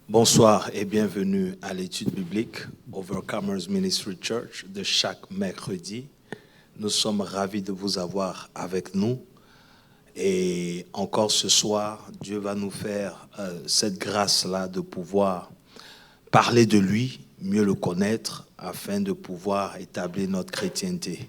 Bonsoir et bienvenue à l'étude biblique Overcomers Ministry Church de chaque mercredi. Nous sommes ravis de vous avoir avec nous. Et encore ce soir, Dieu va nous faire cette grâce-là de pouvoir parler de lui, mieux le connaître, afin de pouvoir établir notre chrétienté.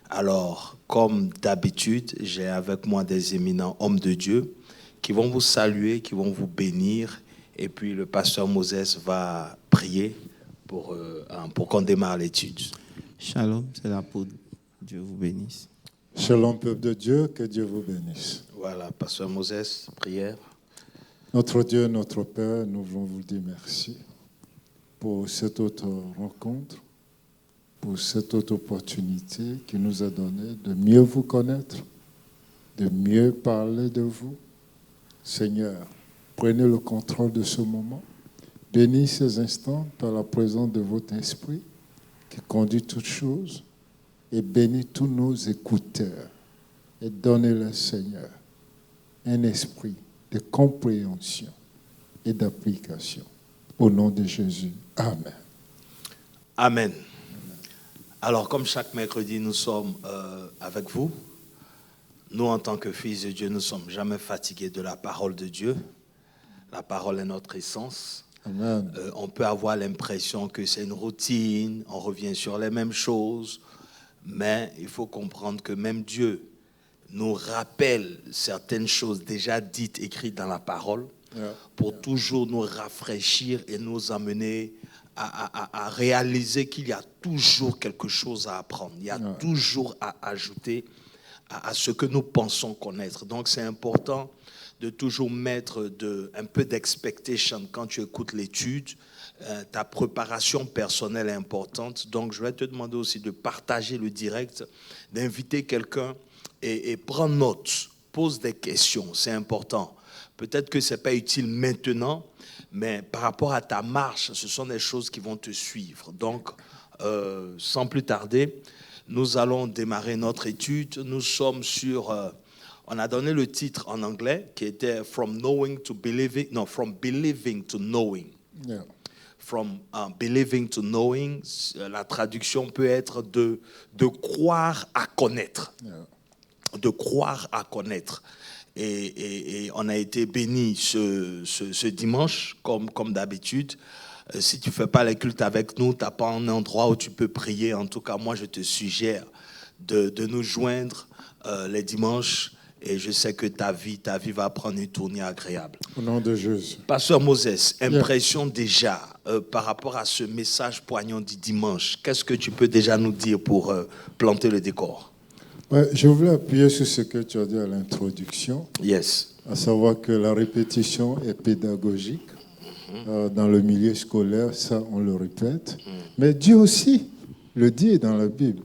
Alors, comme d'habitude, j'ai avec moi des éminents hommes de Dieu qui vont vous saluer, qui vont vous bénir. Et puis le pasteur Moses va prier pour qu'on démarre l'étude. Shalom, c'est l'apôtre. Dieu vous bénisse. Shalom, peuple de Dieu, que Dieu vous bénisse. Voilà, pasteur Moses, prière. Notre Dieu, notre Père, nous voulons vous dire merci pour cette autre rencontre, pour cette autre opportunité qui nous a donné de mieux vous connaître, de mieux parler de vous. Seigneur, prenez le contrôle de ce moment. Bénis ces instants par la présence de votre esprit qui conduit toutes choses et bénis tous nos écouteurs et donnez-leur, Seigneur, un esprit de compréhension et d'application. Au nom de Jésus. Amen. Amen. Alors, comme chaque mercredi, nous sommes avec vous. Nous, en tant que fils de Dieu, nous ne sommes jamais fatigués de la parole de Dieu. La parole est notre essence. Amen. On peut avoir l'impression que c'est une routine, on revient sur les mêmes choses, mais il faut comprendre que même Dieu nous rappelle certaines choses déjà dites, écrites dans la parole, pour toujours nous rafraîchir et nous amener à réaliser qu'il y a toujours quelque chose à apprendre, il y a toujours à ajouter à ce que nous pensons connaître. Donc c'est important de toujours mettre un peu d'expectation quand tu écoutes l'étude. Ta préparation personnelle est importante. Donc, je vais te demander aussi de partager le direct, d'inviter quelqu'un et prendre note, pose des questions, c'est important. Peut-être que ce n'est pas utile maintenant, mais par rapport à ta marche, ce sont des choses qui vont te suivre. Donc, sans plus tarder, nous allons démarrer notre étude. Nous sommes sur... on a donné le titre en anglais qui était From Believing to Knowing. Yeah. From Believing to Knowing, la traduction peut être de croire à connaître. Yeah. De croire à connaître. Et on a été bénis ce dimanche, comme d'habitude. Si tu ne fais pas les cultes avec nous, tu n'as pas un endroit où tu peux prier. En tout cas, moi, je te suggère de nous joindre les dimanches. Et je sais que ta vie va prendre une tournée agréable. Au nom de Jésus. Pasteur Moses, impression déjà par rapport à ce message poignant du dimanche. Qu'est-ce que tu peux déjà nous dire pour planter le décor? Ouais, je voulais appuyer sur ce que tu as dit à l'introduction. Yes. À savoir que la répétition est pédagogique. Dans le milieu scolaire, ça, on le répète. Mais Dieu aussi le dit dans la Bible.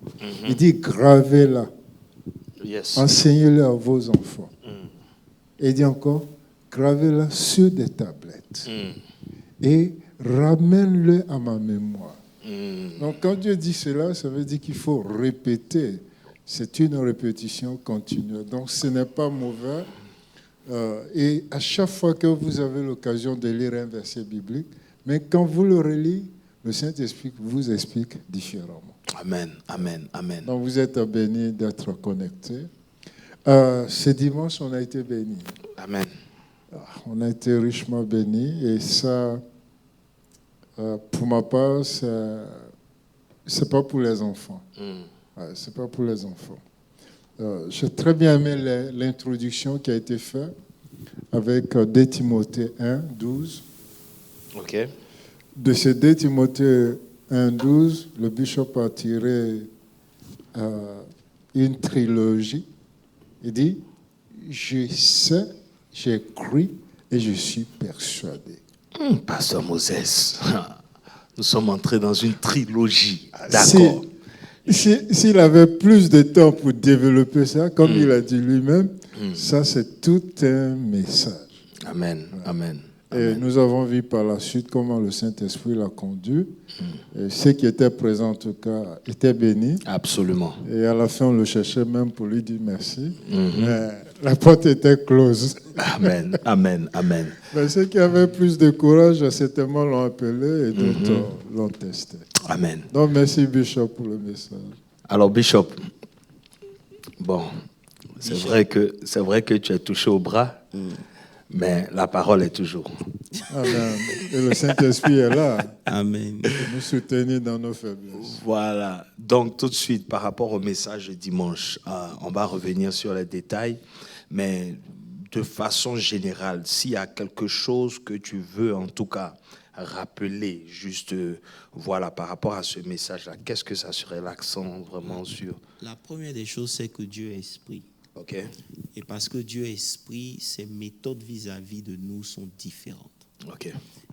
Il dit, gravez-la. Yes. Enseignez-le à vos enfants. Et il dit encore, gravez-le sur des tablettes. Et ramène-le à ma mémoire. Donc quand Dieu dit cela, ça veut dire qu'il faut répéter. C'est une répétition continue. Donc ce n'est pas mauvais. Et à chaque fois que vous avez l'occasion de lire un verset biblique, mais quand vous le relisez, le Saint-Esprit vous explique différemment. Amen, amen, amen. Donc vous êtes bénis d'être connectés. Ce dimanche, on a été bénis. Amen. On a été richement bénis. Et ça, pour ma part, c'est pas pour les enfants. C'est pas pour les enfants. J'ai très bien aimé l'introduction qui a été faite avec 2 Timothée 1, 12. OK. De ces 2 Timothée 1, 12, le bishop a tiré une trilogie. Il dit, je sais, j'ai cru et je suis persuadé. Pasteur Moses, nous sommes entrés dans une trilogie. D'accord. S'il avait plus de temps pour développer ça, comme il a dit lui-même, ça c'est tout un message. Amen, amen. Et nous avons vu par la suite comment le Saint-Esprit l'a conduit. Et ceux qui étaient présents, en tout cas, étaient bénis. Absolument. Et à la fin, on le cherchait même pour lui dire merci. Mais la porte était close. Amen, amen, amen. Mais ceux qui avaient plus de courage, certainement l'ont appelé et d'autres l'ont testé. Amen. Donc, merci Bishop pour le message. Alors, Bishop, bon, c'est vrai que tu es touché au bras, mais la parole est toujours. Amen. Et le Saint-Esprit est là. Amen. Pour nous soutenir dans nos faiblesses. Voilà. Donc, tout de suite, par rapport au message de dimanche, on va revenir sur les détails, mais de façon générale, s'il y a quelque chose que tu veux, en tout cas, rappeler, juste, voilà, par rapport à ce message-là, qu'est-ce que ça serait l'accent vraiment sur? La première des choses, c'est que Dieu est esprit. OK. Et parce que Dieu est esprit, ses méthodes vis-à-vis de nous sont différentes. OK.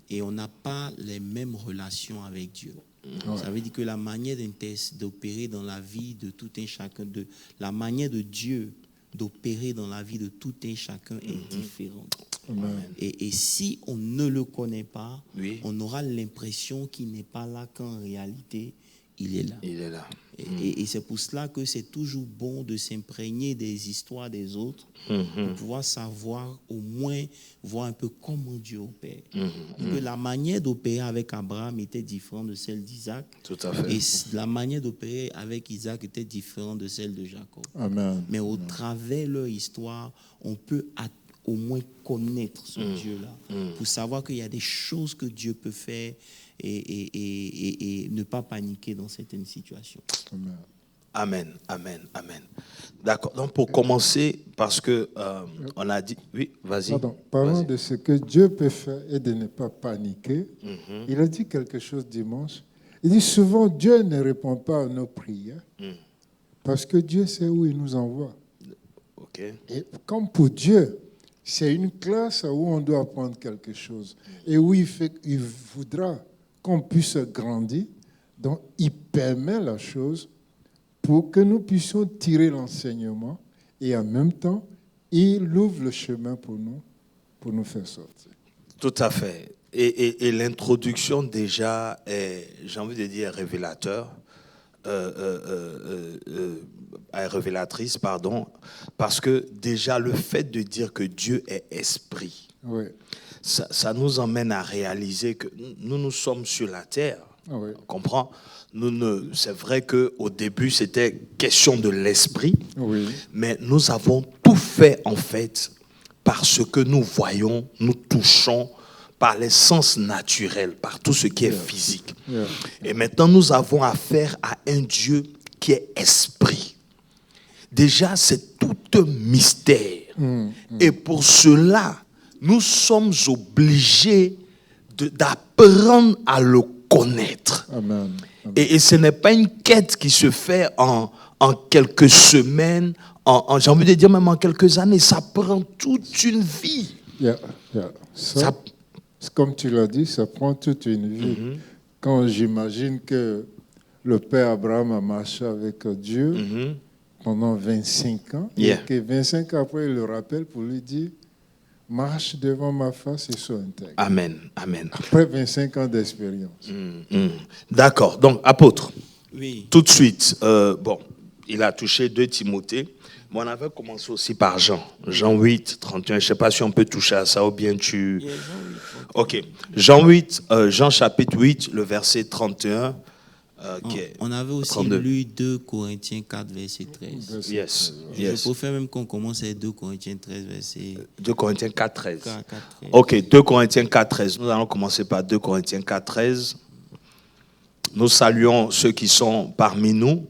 Et on n'a pas les mêmes relations avec Dieu. Ça veut dire que la manière d'opérer dans la vie de tout un chacun, la manière de Dieu d'opérer dans la vie de tout un chacun est différente. Amen. Et si on ne le connaît pas, Oui. on aura l'impression qu'il n'est pas là qu'en réalité, il est là. Il est là. Et c'est pour cela que c'est toujours bon de s'imprégner des histoires des autres pour pouvoir savoir, au moins, voir un peu comment Dieu opère. Que la manière d'opérer avec Abraham était différente de celle d'Isaac. Tout à fait. Et la manière d'opérer avec Isaac était différente de celle de Jacob. Amen. Mais au travers de leur histoire, on peut au moins connaître ce Dieu-là pour savoir qu'il y a des choses que Dieu peut faire et ne pas paniquer dans certaines situations. Amen. Amen, amen, amen. D'accord. Donc, pour commencer, parce que on a dit... Oui, vas-y. Pardon. Parlant Vas-y. de ce que Dieu peut faire et de ne pas paniquer, il a dit quelque chose dimanche. Il dit souvent, Dieu ne répond pas à nos prières parce que Dieu sait où il nous envoie. OK. Et comme pour Dieu, c'est une classe où on doit apprendre quelque chose et où il voudra qu'on puisse grandir. Donc, il permet la chose pour que nous puissions tirer l'enseignement et en même temps, il ouvre le chemin pour nous faire sortir. Tout à fait. Et l'introduction déjà est, j'ai envie de dire, révélateur, révélatrice, pardon, parce que déjà le fait de dire que Dieu est esprit, Oui. ça nous emmène à réaliser que nous sommes sur la terre. Oui. On comprend? C'est vrai qu'au début, c'était question de l'esprit, Oui. mais nous avons tout fait, en fait, par ce que nous voyons, nous touchons, par les sens naturels, par tout ce qui est physique. Yeah. Et maintenant, nous avons affaire à un Dieu qui est esprit. Déjà, c'est tout un mystère. Et pour cela, nous sommes obligés d'apprendre à le connaître. Amen. Amen. Et ce n'est pas une quête qui se fait en quelques semaines, j'ai envie de dire même en quelques années. Ça prend toute une vie. Yeah. Ça, comme tu l'as dit, ça prend toute une vie. Quand j'imagine que le père Abraham a marché avec Dieu pendant 25 ans, Yeah. et que 25 ans après, il le rappelle pour lui dire, marche devant ma face et sois intègre. Amen, amen. Après 25 ans d'expérience. D'accord. Donc, apôtre, Oui. tout de suite, bon, il a touché 2 Timothée. Mais on avait commencé aussi par Jean. Jean 8, 31. Je ne sais pas si on peut toucher à ça ou bien tu... Yeah, Ok. Jean chapitre 8, le verset 31. On avait aussi 32. lu 2 Corinthiens 4, verset 13. Yes, Je yes. préfère même qu'on commence avec 2 Corinthiens 13, verset 2 Corinthiens 4, 13. 4, 13. Ok, 2 Corinthiens 4, 13. Nous allons commencer par 2 Corinthiens 4, 13. Nous saluons ceux qui sont parmi nous.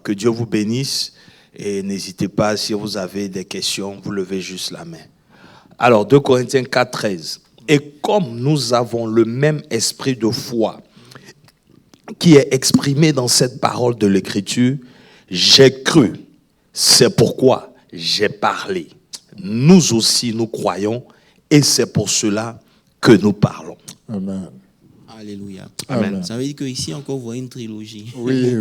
Que Dieu vous bénisse. Et n'hésitez pas, si vous avez des questions, vous levez juste la main. Alors, 2 Corinthiens 4, 13. Et comme nous avons le même esprit de foi qui est exprimé dans cette parole de l'Écriture, j'ai cru, c'est pourquoi j'ai parlé. Nous aussi, nous croyons, et c'est pour cela que nous parlons. Amen. Alléluia. Amen. Ça veut dire qu'ici encore, vous voyez une trilogie. Oui.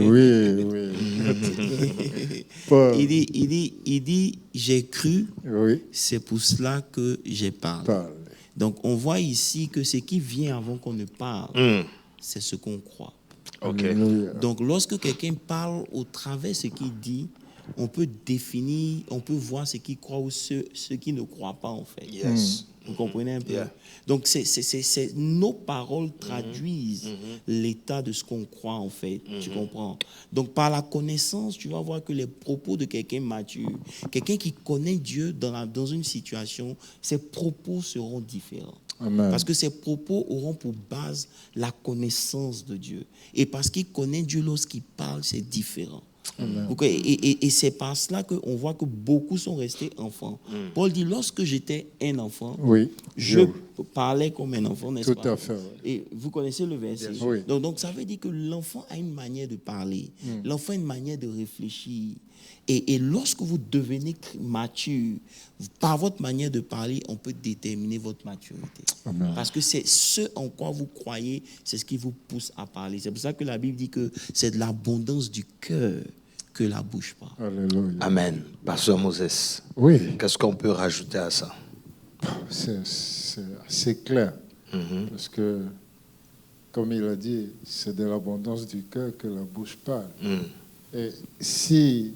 Paul, Il dit, j'ai cru, oui, c'est pour cela que j'ai parlé. parle. Donc, on voit ici que ce qui vient avant qu'on ne parle, c'est ce qu'on croit. Ok. Alléluia. Donc, lorsque quelqu'un parle au travers de ce qu'il dit, on peut définir, on peut voir ceux qui croient ou ceux qui ne croient pas, en fait. Yes. Vous comprenez un peu? Yeah. Donc, nos paroles traduisent l'état de ce qu'on croit, en fait. Tu comprends? Donc, par la connaissance, tu vas voir que les propos de quelqu'un mature, quelqu'un qui connaît Dieu dans une situation, ses propos seront différents. Amen. Parce que ses propos auront pour base la connaissance de Dieu. Et parce qu'il connaît Dieu, lorsqu'il parle, c'est différent. Donc, et c'est par cela qu'on voit que beaucoup sont restés enfants. Paul dit, lorsque j'étais un enfant, Oui. je parlais comme un enfant, n'est-ce pas? Tout à fait. Oui. Et vous connaissez le verset. Oui. Donc, ça veut dire que l'enfant a une manière de parler. L'enfant a une manière de réfléchir. Et lorsque vous devenez mature, par votre manière de parler, on peut déterminer votre maturité. Amen. Parce que c'est ce en quoi vous croyez, c'est ce qui vous pousse à parler. C'est pour ça que la Bible dit que c'est de l'abondance du cœur que la bouche parle. Alléluia. Amen. Pasteur Moses, Oui, qu'est-ce qu'on peut rajouter à ça? c'est assez clair. Parce que, comme il a dit, c'est de l'abondance du cœur que la bouche parle. Et si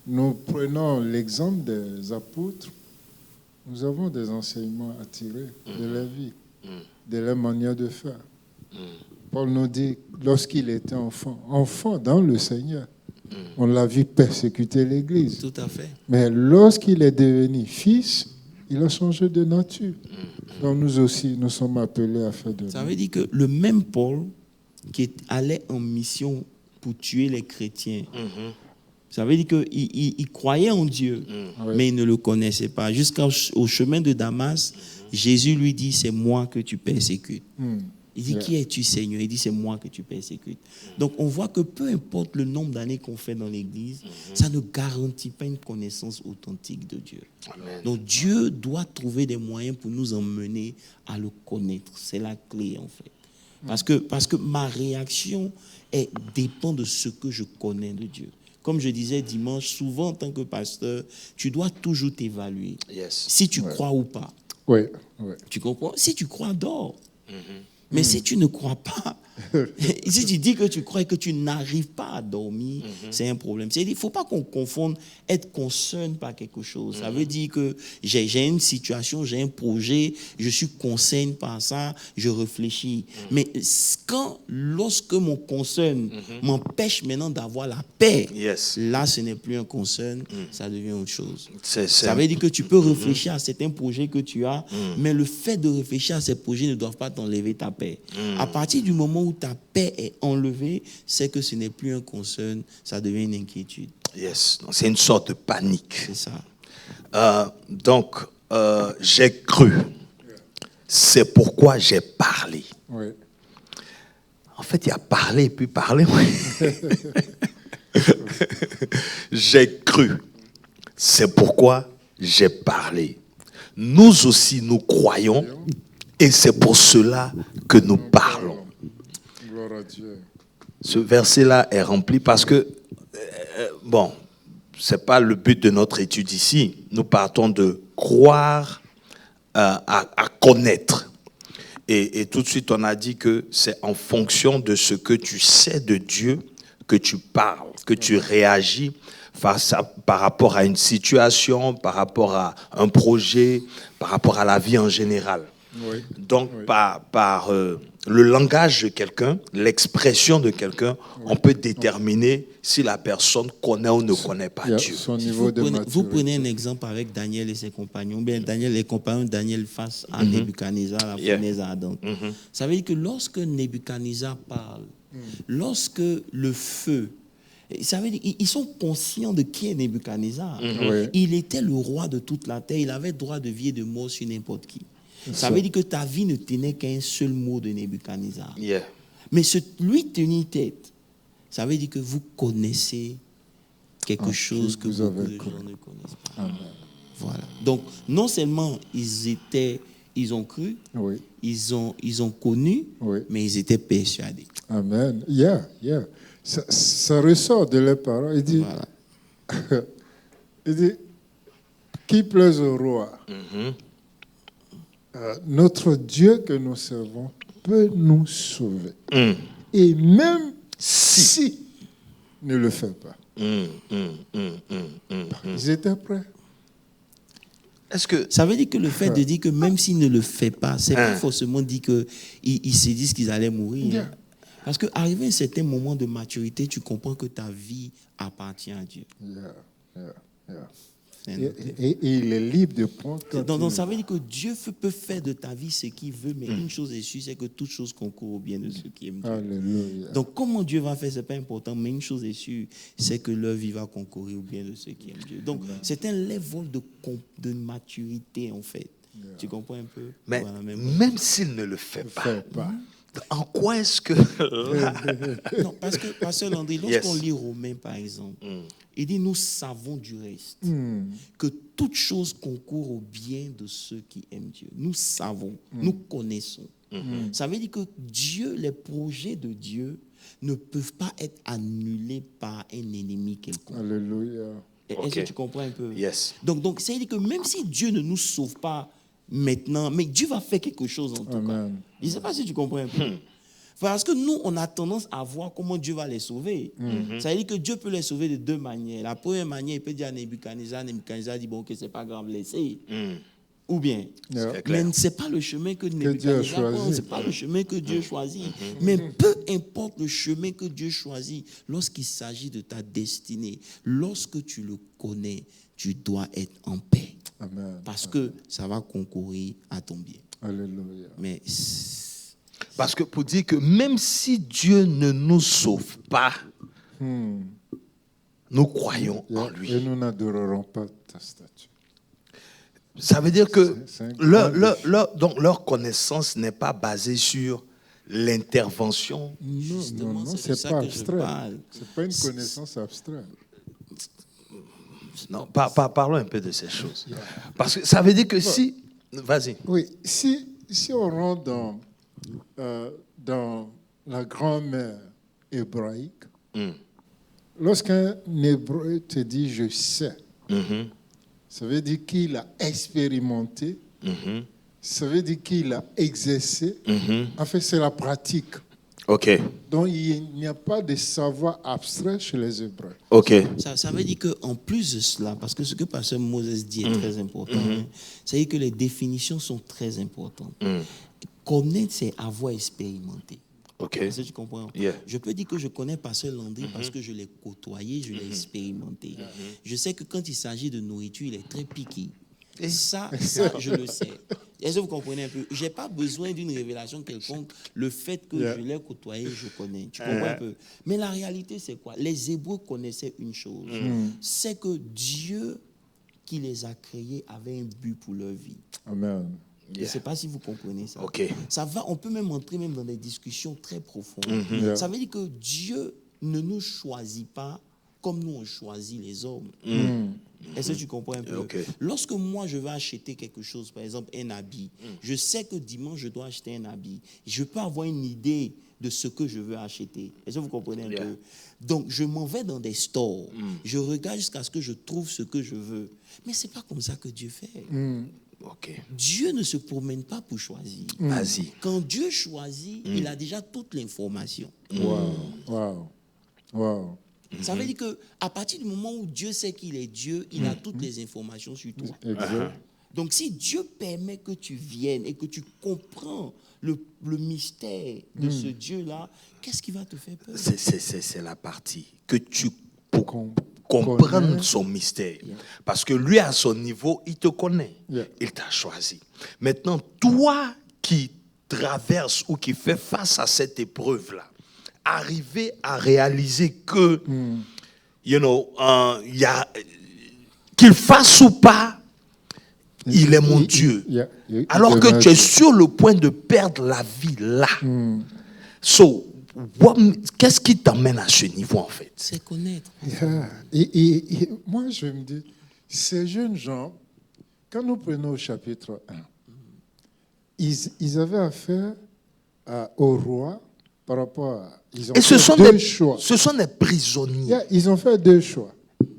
nous prenons l'exemple des apôtres, nous avons des enseignements à tirer de leur vie, de leur manière de faire. Paul nous dit, lorsqu'il était enfant dans le Seigneur, on l'a vu persécuter l'Église. Tout à fait. Mais lorsqu'il est devenu fils, il a changé de nature. Donc nous aussi, nous sommes appelés à faire de même. Ça veut dire que le même Paul qui allait en mission pour tuer les chrétiens, ça veut dire qu'il croyait en Dieu, mais il ne le connaissait pas. Jusqu'au chemin de Damas, Jésus lui dit, c'est moi que tu persécutes. Il dit, qui es-tu, Seigneur? Il dit, c'est moi que tu persécutes. Donc, on voit que peu importe le nombre d'années qu'on fait dans l'Église, ça ne garantit pas une connaissance authentique de Dieu. Amen. Donc, Dieu doit trouver des moyens pour nous emmener à le connaître. C'est la clé, en fait. Parce que ma réaction dépend de ce que je connais de Dieu. Comme je disais dimanche, souvent, en tant que pasteur, tu dois toujours t'évaluer. Yes. Si tu crois ou pas. Oui, oui. Tu comprends? Si tu crois, dors. Mais si tu ne crois pas, si tu dis que tu crois et que tu n'arrives pas à dormir, c'est un problème. Il ne faut pas qu'on confonde être concerné par quelque chose. Ça veut dire que j'ai une situation, j'ai un projet, je suis concerné par ça, je réfléchis. Mais lorsque mon concern m'empêche maintenant d'avoir la paix, là, ce n'est plus un concern, ça devient autre chose. Ça veut dire que tu peux réfléchir à certains projets que tu as, mais le fait de réfléchir à ces projets ne doit pas t'enlever ta paix. À partir du moment où ta paix est enlevée, c'est que ce n'est plus un concern, ça devient une inquiétude. Yes. C'est une sorte de panique. C'est ça. Donc, j'ai cru. C'est pourquoi j'ai parlé. Oui. En fait, il y a parler et puis parler. J'ai cru. C'est pourquoi j'ai parlé. Nous aussi, nous croyons. Et c'est pour cela que nous parlons. Gloire à Dieu. Ce verset-là est rempli parce que, bon, ce n'est pas le but de notre étude ici. Nous partons de croire à connaître. Et tout de suite, on a dit que c'est en fonction de ce que tu sais de Dieu que tu parles, que tu réagis par rapport à une situation, par rapport à un projet, par rapport à la vie en général. Oui. Donc, par le langage de quelqu'un, l'expression de quelqu'un, on peut déterminer si la personne connaît ou ne connaît pas Dieu. Son niveau de maturité. Vous prenez un exemple avec Daniel et ses compagnons, bien les compagnons de Daniel face à Nebuchadnezzar, la fournaise ardente. Ça veut dire que lorsque Nebuchadnezzar parle, lorsque le feu, ça veut dire ils sont conscients de qui est Nebuchadnezzar. Oui. Il était le roi de toute la terre, il avait droit de vie et de mort sur n'importe qui. Ça veut dire que ta vie ne tenait qu'à un seul mot de Nebuchadnezzar. Yeah. Mais lui tenir tête, ça veut dire que vous connaissez quelque chose que beaucoup de gens ne connaissent pas. Amen. Voilà. Donc, non seulement ils ont cru, Oui. ils ont connu, Oui. mais ils étaient persuadés. Amen. Yeah. Ça ressort de leurs paroles. Il dit, qui plaise au roi? Notre Dieu que nous servons peut nous sauver. Et même si ne le fait pas. Ils étaient prêts. Est-ce que Ça veut dire que le fait de dire que même s'il ne le fait pas, c'est pas forcément dit qu'ils se disent qu'ils allaient mourir. Yeah. Parce qu'arrivé à un certain moment de maturité, tu comprends que ta vie appartient à Dieu. Yeah. Et il est libre de prendre quand Donc ça veut dire que Dieu peut faire de ta vie ce qu'il veut, mais une chose est sûre, c'est que toute chose concourt au bien de ceux qui aiment Dieu. Alléluia. Donc comment Dieu va faire, ce n'est pas important, mais une chose est sûre, c'est que leur vie va concourir au bien de ceux qui aiment Dieu. Donc c'est un level de maturité en fait. Tu comprends un peu? mais Voilà, même s'il ne le fait pas, Fais pas. en quoi est-ce que Non, parce que, Pasteur Landry, lorsqu'on lit Romains, par exemple, il dit, nous savons du reste que toute chose concourt au bien de ceux qui aiment Dieu. Nous savons, nous connaissons. Ça veut dire que Dieu, les projets de Dieu ne peuvent pas être annulés par un ennemi quelconque. Alléluia. Est-ce que tu comprends un peu? Yes. Donc, ça veut dire que même si Dieu ne nous sauve pas maintenant, mais Dieu va faire quelque chose en tout cas. Je ne sais pas si tu comprends un peu. Parce que nous, on a tendance à voir comment Dieu va les sauver. Ça veut dire que Dieu peut les sauver de deux manières. La première manière, il peut dire à Nebuchadnezzar dit, bon, que c'est pas grave, laissez. Ou bien. Mais ce n'est pas le chemin que Nebuchadnezzar prend, ce n'est pas le chemin que Dieu choisit. Mais peu importe le chemin que Dieu choisit, lorsqu'il s'agit de ta destinée, lorsque tu le connais, tu dois être en paix. Amen. Parce que ça va concourir à ton bien. Alléluia. Mais Parce que pour dire que même si Dieu ne nous sauve pas, nous croyons en lui. Et nous n'adorerons pas ta statue. Ça veut dire que C'est donc leur connaissance n'est pas basée sur l'intervention. Non, c'est de c'est ça pas que je abstrait. parle. C'est pas une connaissance abstraite. Non, parlons un peu de ces choses. Parce que ça veut dire que si... Vas-y. Oui, si on rentre dans la grammaire hébraïque, lorsqu'un hébreu te dit « je sais », ça veut dire qu'il a expérimenté, ça veut dire qu'il a exercé. En fait, c'est la pratique. OK. Donc, il n'y a pas de savoir abstrait chez les Hébreux. OK. Ça veut dire qu'en plus de cela, parce que ce que Pasteur Moses dit est très important, ça veut dire que les définitions sont très importantes. Connaître, c'est avoir expérimenté. OK. Est-ce que tu comprends? Yeah. Je peux dire que je connais Pasteur Landry parce que je l'ai côtoyé, je l'ai expérimenté. Je sais que quand il s'agit de nourriture, il est très piqué. Ça, je le sais. Est-ce que vous comprenez un peu? Je n'ai pas besoin d'une révélation quelconque. Le fait que je l'ai côtoyé, je connais. Tu comprends un peu? Mais la réalité, c'est quoi? Les Hébreux connaissaient une chose. C'est que Dieu qui les a créés avait un but pour leur vie. Amen. Je ne sais pas si vous comprenez ça. OK. Ça va, on peut même entrer même dans des discussions très profondes. Ça veut dire que Dieu ne nous choisit pas comme nous on choisit les hommes. Est-ce que tu comprends un peu? Okay. Lorsque moi je vais acheter quelque chose, par exemple un habit, je sais que dimanche je dois acheter un habit. Je peux avoir une idée de ce que je veux acheter. Est-ce que vous comprenez un peu? Donc je m'en vais dans des stores. Je regarde jusqu'à ce que je trouve ce que je veux. Mais ce n'est pas comme ça que Dieu fait. OK. Dieu ne se promène pas pour choisir. Vas-y. Quand Dieu choisit, il a déjà toute l'information. Wow. Ça veut dire qu'à partir du moment où Dieu sait qu'il est Dieu, il a toutes les informations sur toi. Exact. Donc si Dieu permet que tu viennes et que tu comprends le mystère de ce Dieu-là, qu'est-ce qui va te faire peur? C'est la partie que tu comprends son mystère. Parce que lui, à son niveau, il te connaît. Il t'a choisi. Maintenant, toi qui traverses ou qui fais face à cette épreuve-là, arriver à réaliser que, qu'il fasse ou pas, il est mon Dieu. Alors que tu es sur le point de perdre la vie là. Qu'est-ce qui t'emmène à ce niveau en fait? C'est connaître. Et moi, je me dis, ces jeunes gens, quand nous prenons au chapitre 1, ils avaient affaire au roi par rapport à... Et ce sont des prisonniers. Ils ont fait deux choix.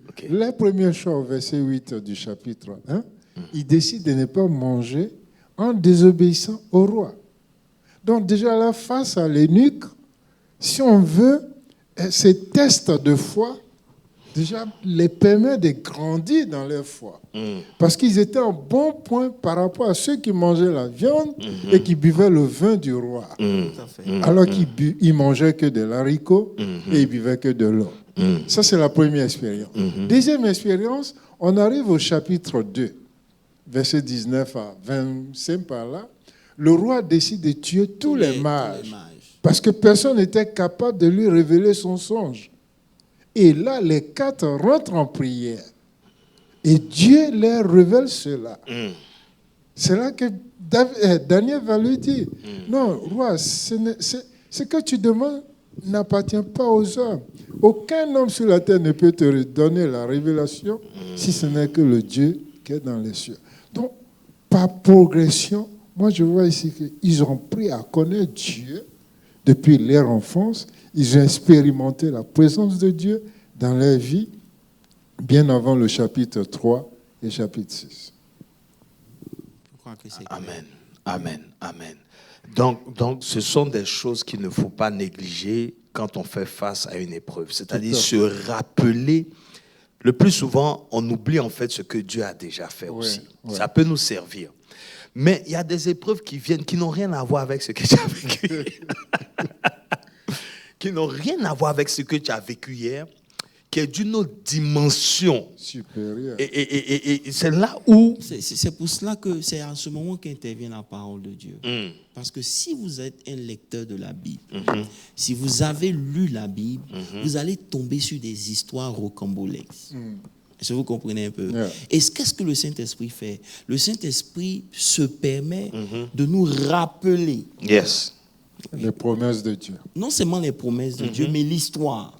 Okay. Le premier choix, au verset 8 du chapitre 1, ils décident de ne pas manger en désobéissant au roi. Donc déjà là, face à l'eunuque, si on veut, ces tests de foi, déjà les permet de grandir dans leur foi. Parce qu'ils étaient en bon point par rapport à ceux qui mangeaient la viande et qui buvaient le vin du roi. Tout à fait. Alors qu'ils mangeaient que de l'haricot et ils buvaient que de l'eau. Ça, c'est la première expérience. Deuxième expérience, on arrive au chapitre 2, verset 19 à 25 par là. Le roi décide de tuer tous les mages parce que personne n'était capable de lui révéler son songe. Et là, les 4 rentrent en prière. Et Dieu leur révèle cela. C'est là que Daniel va lui dire, non, roi, ce que tu demandes n'appartient pas aux hommes. Aucun homme sur la terre ne peut te donner la révélation si ce n'est que le Dieu qui est dans les cieux. Donc, par progression, moi je vois ici qu'ils ont appris à connaître Dieu depuis leur enfance. Ils ont expérimenté la présence de Dieu dans leur vie bien avant le chapitre 3 et chapitre 6. Je crois que c'est Amen, amen, amen. Donc, ce sont des choses qu'il ne faut pas négliger quand on fait face à une épreuve. C'est-à-dire se rappeler. Le plus souvent, on oublie en fait ce que Dieu a déjà fait aussi. Ça peut nous servir. Mais il y a des épreuves qui viennent, qui n'ont rien à voir avec ce que tu as vécu. Qui n'ont rien à voir avec ce que tu as vécu hier, qui est d'une autre dimension supérieure. Et c'est là où... C'est pour cela que c'est à ce moment qu'intervient la parole de Dieu. Parce que si vous êtes un lecteur de la Bible, si vous avez lu la Bible, vous allez tomber sur des histoires rocambolesques. Est-ce que vous comprenez un peu? Et qu'est-ce que le Saint-Esprit fait? Le Saint-Esprit se permet de nous rappeler les promesses de Dieu. Non seulement les promesses de Dieu, mais l'histoire,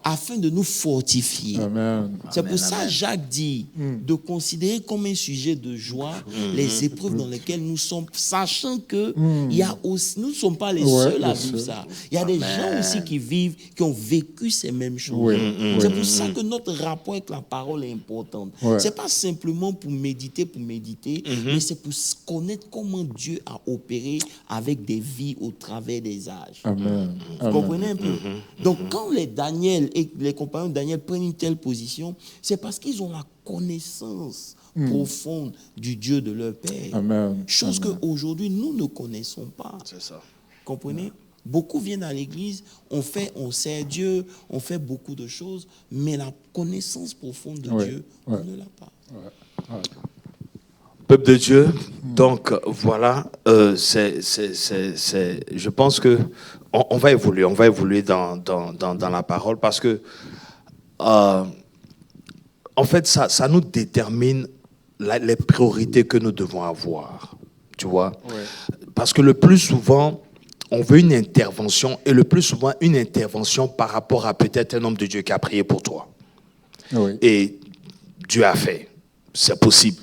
afin de nous fortifier. Amen. C'est pour ça Jacques dit de considérer comme un sujet de joie les épreuves dans lesquelles nous sommes, sachant que il y a aussi, nous ne sommes pas les seuls à vivre ça. Il y a des gens aussi qui ont vécu ces mêmes choses. C'est pour ça que notre rapport avec la parole est important. C'est pas simplement pour méditer, mais c'est pour connaître comment Dieu a opéré avec des vies au travers des âges. Amen. Vous comprenez un peu? Donc, quand les Daniel et les compagnons de Daniel prennent une telle position, c'est parce qu'ils ont la connaissance profonde du Dieu de leur Père. Amen. Chose qu'aujourd'hui, nous ne connaissons pas. C'est ça. Vous comprenez? Beaucoup viennent à l'église, on sert Dieu, on fait beaucoup de choses, mais la connaissance profonde de Dieu, on ne l'a pas. Peuple de Dieu, donc voilà, je pense que on va évoluer dans la parole parce que en fait ça nous détermine les priorités que nous devons avoir, tu vois, parce que le plus souvent on veut une intervention et le plus souvent une intervention par rapport à peut-être un homme de Dieu qui a prié pour toi et Dieu a fait, c'est possible.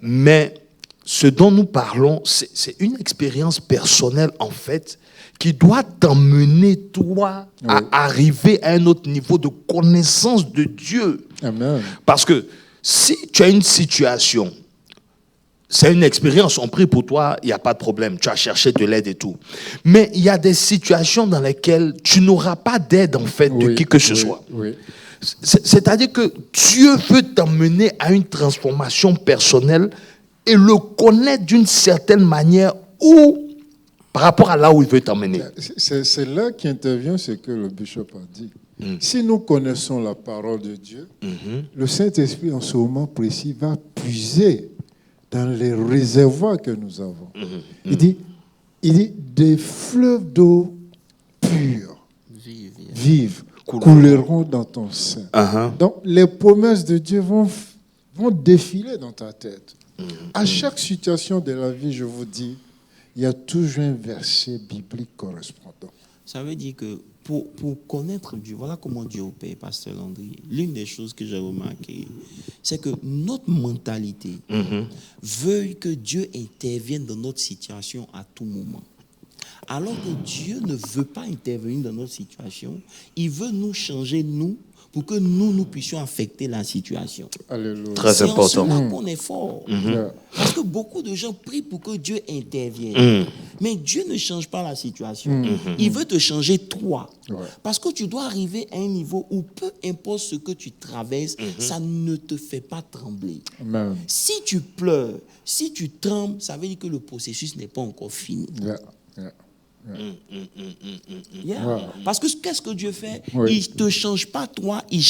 Mais ce dont nous parlons, c'est une expérience personnelle, en fait, qui doit t'emmener, toi, à arriver à un autre niveau de connaissance de Dieu. Amen. Parce que si tu as une situation, c'est une expérience, on prie pour toi, il n'y a pas de problème, tu as cherché de l'aide et tout. Mais il y a des situations dans lesquelles tu n'auras pas d'aide, en fait, de qui que ce soit. C'est-à-dire que Dieu veut t'emmener à une transformation personnelle et le connaître d'une certaine manière ou par rapport à là où il veut t'emmener. C'est là qu'intervient ce que le bishop a dit. Si nous connaissons la parole de Dieu, le Saint-Esprit en ce moment précis va puiser dans les réservoirs que nous avons. Il dit des fleuves d'eau pure, vive, couleront dans ton sein. Donc, les promesses de Dieu vont défiler dans ta tête. À chaque situation de la vie, je vous dis, il y a toujours un verset biblique correspondant. Ça veut dire que pour connaître Dieu, voilà comment Dieu opère, Pasteur Landry. L'une des choses que j'ai remarqué, c'est que notre mentalité veut que Dieu intervienne dans notre situation à tout moment. Alors que Dieu ne veut pas intervenir dans notre situation, il veut nous changer, nous, pour que nous puissions affecter la situation. Alléluia. Très important. C'est en cela qu'on est fort. Parce que beaucoup de gens prient pour que Dieu intervienne. Mais Dieu ne change pas la situation. Il veut te changer toi. Ouais. Parce que tu dois arriver à un niveau où peu importe ce que tu traverses, ça ne te fait pas trembler. Amen. Si tu pleures, si tu trembles, ça veut dire que le processus n'est pas encore fini. Yeah, yeah. Yeah. Wow. Parce que qu'est-ce que Dieu fait? Oui. Il ne te change pas toi, il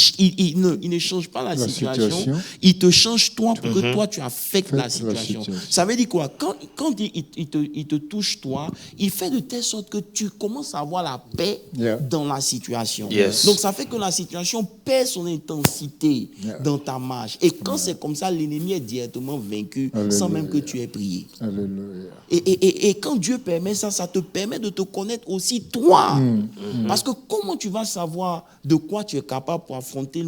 ne change pas la situation. situation. Il te change toi pour que toi tu affectes Faites la la situation. situation. Ça veut dire quoi? Quand il te touche toi, il fait de telle sorte que tu commences à avoir la paix Yeah. dans la situation. Yes. Donc ça fait que la situation perd son intensité Yeah. dans ta marche. Et quand c'est comme ça, l'ennemi est directement vaincu sans même que tu aies prié. Alléluia. Et quand Dieu permet ça, ça te permet de te connaître aussi toi. Parce que comment tu vas savoir de quoi tu es capable pour affronter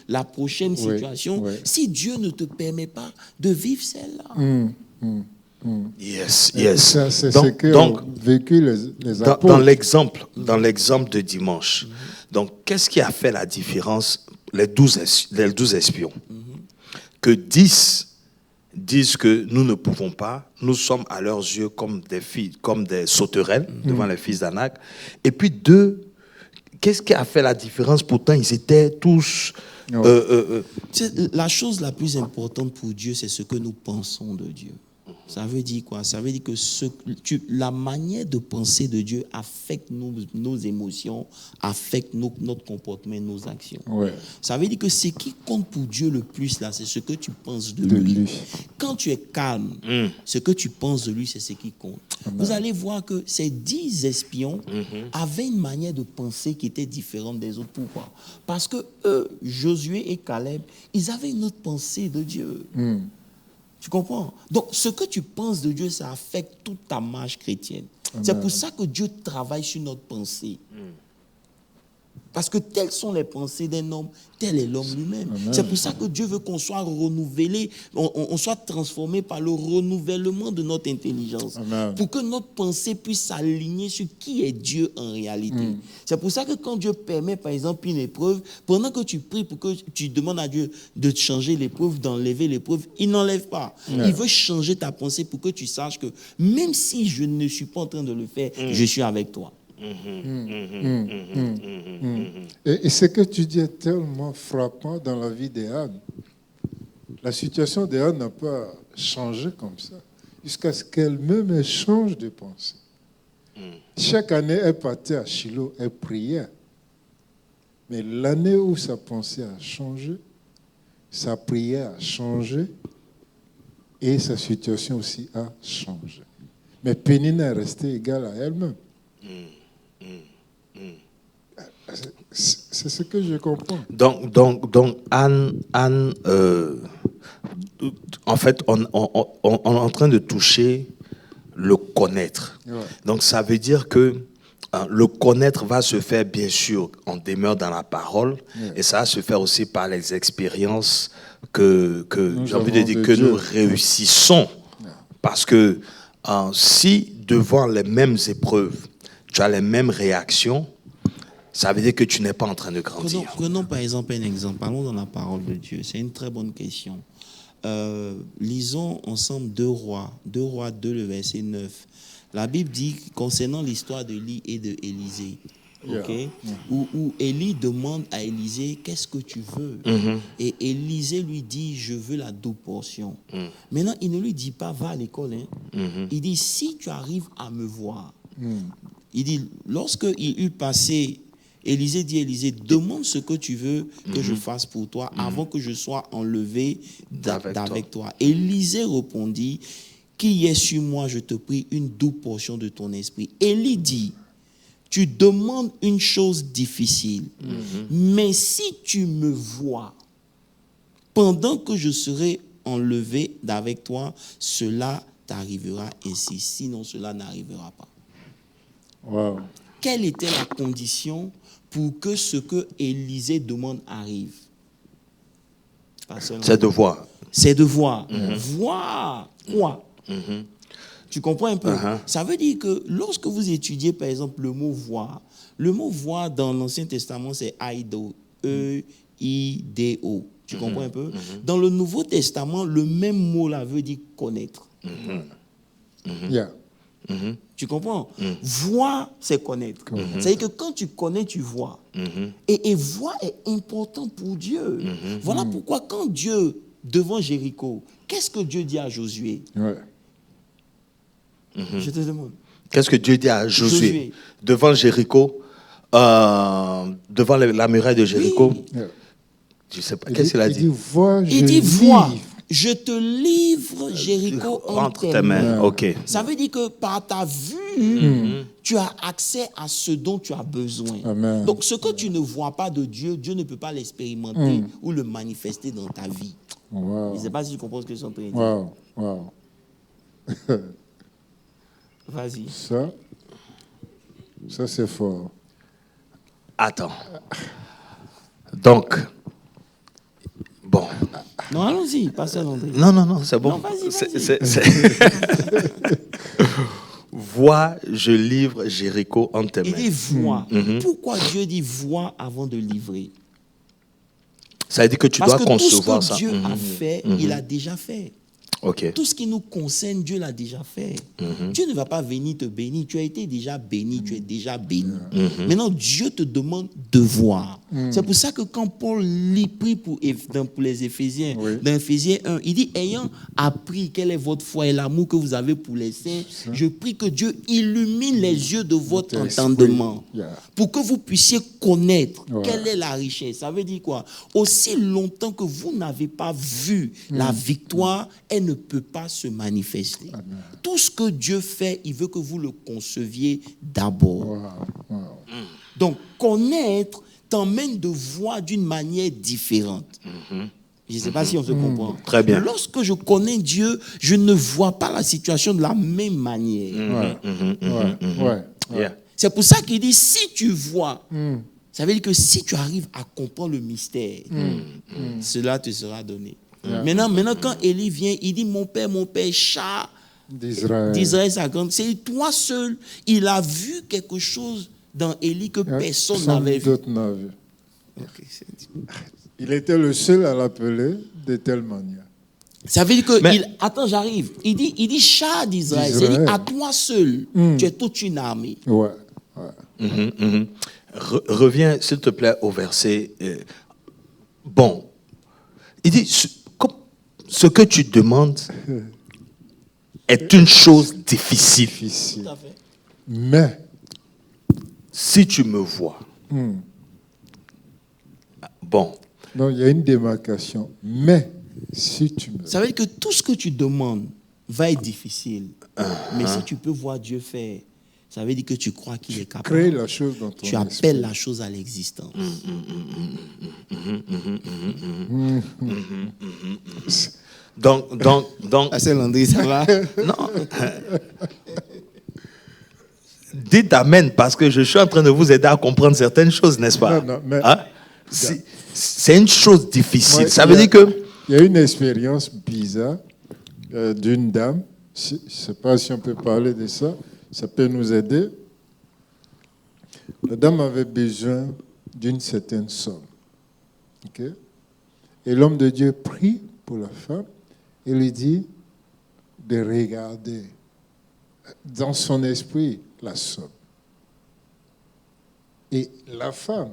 la prochaine situation si Dieu ne te permet pas de vivre celle-là? Yes, Et yes. ça, c'est Donc- ce qu'ont donc, vécu les Dans apôtres. l'exemple de dimanche, donc qu'est-ce qui a fait la différence? Les 12 espions. Que 10 disent que nous ne pouvons pas, nous sommes à leurs yeux comme des sauterelles devant les fils d'Anak. Et puis 2, qu'est-ce qui a fait la différence? Pourtant, ils étaient tous... La chose la plus importante pour Dieu, c'est ce que nous pensons de Dieu. Ça veut dire quoi? Ça veut dire que la manière de penser de Dieu affecte nos émotions, affecte notre comportement, nos actions. Ouais. Ça veut dire que ce qui compte pour Dieu le plus, là, c'est ce que tu penses de De lui. lui. Quand tu es calme, ce que tu penses de lui, c'est ce qui compte. Vous allez voir que ces 10 espions avaient une manière de penser qui était différente des autres. Pourquoi? Parce que eux, Josué et Caleb, ils avaient une autre pensée de Dieu. Tu comprends? Donc, ce que tu penses de Dieu, ça affecte toute ta marche chrétienne. C'est pour ça que Dieu travaille sur notre pensée. Parce que telles sont les pensées d'un homme, tel est l'homme lui-même. C'est pour ça que Dieu veut qu'on soit renouvelé, on soit transformé par le renouvellement de notre intelligence. Amen. Pour que notre pensée puisse s'aligner sur qui est Dieu en réalité. C'est pour ça que quand Dieu permet, par exemple, une épreuve, pendant que tu pries pour que tu demandes à Dieu de te changer l'épreuve, d'enlever l'épreuve, il n'enlève pas. Il veut changer ta pensée pour que tu saches que même si je ne suis pas en train de le faire, je suis avec toi. Et ce que tu dis est tellement frappant dans la vie d'Anne. La situation d'Anne n'a pas changé comme ça, jusqu'à ce qu'elle-même change de pensée. Chaque année, elle partait à Shiloh, elle priait. Mais l'année où sa pensée a changé, sa prière a changé et sa situation aussi a changé. Mais Pénina est restée égale à elle-même. C'est ce que je comprends. Donc Anne, en fait, on est en train de toucher le connaître. Ouais. Donc ça veut dire que le connaître va se faire, bien sûr, on demeure dans la parole, et ça va se faire aussi par les expériences que j'ai envie de dire que nous réussissons. Parce que si devant les mêmes épreuves, tu as les mêmes réactions, ça veut dire que tu n'es pas en train de grandir. Prenons par exemple un exemple. Parlons dans la parole de Dieu. C'est une très bonne question. Lisons ensemble 2 Rois 2, le verset 9. La Bible dit concernant l'histoire d'Élie et d'Élisée, où Élie demande à Élisée, qu'est-ce que tu veux? Et Élisée lui dit, je veux la double portion. Maintenant, il ne lui dit pas, va à l'école. Il dit, si tu arrives à me voir. Il dit, lorsqu'il eut passé, Élisée dit, Élisée, demande ce que tu veux que je fasse pour toi avant que je sois enlevé d'avec toi. Élisée répondit, qui est sur moi, je te prie, une double portion de ton esprit. Élie dit, tu demandes une chose difficile, mais si tu me vois, pendant que je serai enlevé d'avec toi, cela t'arrivera ainsi, sinon cela n'arrivera pas. Wow. Quelle était la condition pour que ce que Élisée demande arrive? C'est de voir. C'est de voir. Voir quoi? Tu comprends un peu? Ça veut dire que lorsque vous étudiez, par exemple, le mot voir dans l'Ancien Testament, c'est Eido. E-I-D-O. Tu comprends un peu? Dans le Nouveau Testament, le même mot là veut dire connaître. Yeah. Tu comprends? Voir, c'est connaître. C'est-à-dire que quand tu connais, tu vois. Et voir est important pour Dieu. Voilà pourquoi quand Dieu, devant Jéricho, qu'est-ce que Dieu dit à Josué? Je te demande. Qu'est-ce que Dieu dit à Josué devant Jéricho, devant la muraille de Jéricho? Oui. Je ne sais pas. Qu'est-ce qu'il a dit? Il dit, vois, je te livre Jéricho entre tes mains. Ok. Ça veut dire que par ta vue, tu as accès à ce dont tu as besoin. Amen. Donc, ce que tu ne vois pas de Dieu, Dieu ne peut pas l'expérimenter ou le manifester dans ta vie. Wow. Je ne sais pas si tu comprends ce que je suis en train de dire. Wow. Vas-y. Ça c'est fort. Attends. Donc, bon. Non, allons-y, pasteur André. Non, c'est bon. Non, vas-y. Vois, je livre Jéricho entre tes mains. Il dit vois. Pourquoi Dieu dit vois avant de livrer? Ça veut dire que tu dois concevoir ça. Parce que tout ce que Dieu a fait, il a déjà fait. Ok. Tout ce qui nous concerne, Dieu l'a déjà fait. Dieu ne va pas venir te bénir. Tu as été déjà béni, tu es déjà béni. Maintenant, Dieu te demande de voir. C'est pour ça que quand Paul prie pour les Éphésiens, dans Éphésiens 1, il dit, ayant appris quelle est votre foi et l'amour que vous avez pour les saints, je prie que Dieu illumine les yeux de votre entendement pour que vous puissiez connaître quelle est la richesse. Ça veut dire quoi? Aussi longtemps que vous n'avez pas vu la victoire, elle ne peut pas se manifester. Amen. Tout ce que Dieu fait, il veut que vous le conceviez d'abord. Donc, connaître t'emmène de voir d'une manière différente. Je ne sais pas si on se comprend. Très bien. Lorsque je connais Dieu, je ne vois pas la situation de la même manière. C'est pour ça qu'il dit, si tu vois, ça veut dire que si tu arrives à comprendre le mystère, cela te sera donné. Maintenant, quand Élie vient, il dit, mon père, chat d'Israël, sa grande, c'est toi seul. Il a vu quelque chose dans Élie que personne n'avait vu. Il était le seul à l'appeler de telle manière. Ça veut dire que, attends, j'arrive. Il dit chat d'Israël. C'est-à-dire, à toi seul, tu es toute une armée. Reviens, s'il te plaît, au verset. Bon, il dit, ce que tu demandes est une chose difficile. Tout à fait. Mais, si tu me vois, bon. Non, il y a une démarcation. Mais, si tu me vois. Ça veut dire que tout ce que tu demandes va être difficile. Mais si tu peux voir Dieu faire, ça veut dire que tu crois qu'il est capable. Crée la chose dans ton tu appelles la chose à l'existence. Donc. Pasteur Landry, ça va? Non. Dites amen, parce que je suis en train de vous aider à comprendre certaines choses, n'est-ce pas? Non, mais, c'est une chose difficile. Ça veut dire que... Il y a une expérience bizarre d'une dame. Je ne sais pas si on peut parler de ça. Ça peut nous aider. La dame avait besoin d'une certaine somme. Okay? Et l'homme de Dieu prie pour la femme et lui dit de regarder dans son esprit la somme. Et la femme,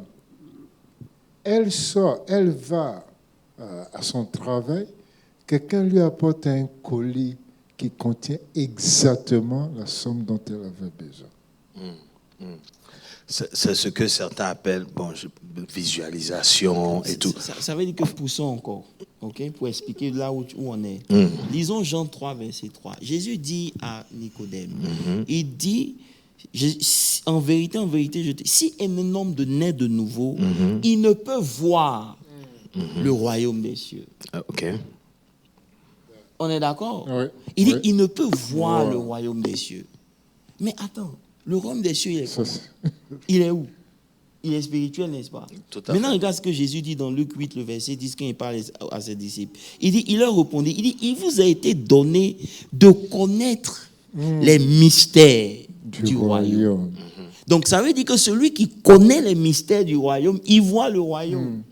elle sort, elle va à son travail, quelqu'un lui apporte un colis qui contient exactement la somme dont elle avait besoin. C'est ce que certains appellent visualisation et tout. Ça veut dire que poussons encore, pour expliquer là où on est. Lisons Jean 3, verset 3. Jésus dit à Nicodème, il dit, en vérité, je te dis, si un homme naît de nouveau, il ne peut voir le royaume des cieux. Ok. On est d'accord? Oui. Il dit, il ne peut voir le royaume des cieux. Mais attends, le royaume des cieux, il est où? Il est spirituel, n'est-ce pas? Maintenant, regarde ce que Jésus dit dans Luc 8, le verset 10, quand il parle à ses disciples. Il dit, il leur répondit, il dit, il vous a été donné de connaître les mystères du royaume. Donc, ça veut dire que celui qui connaît les mystères du royaume, il voit le royaume.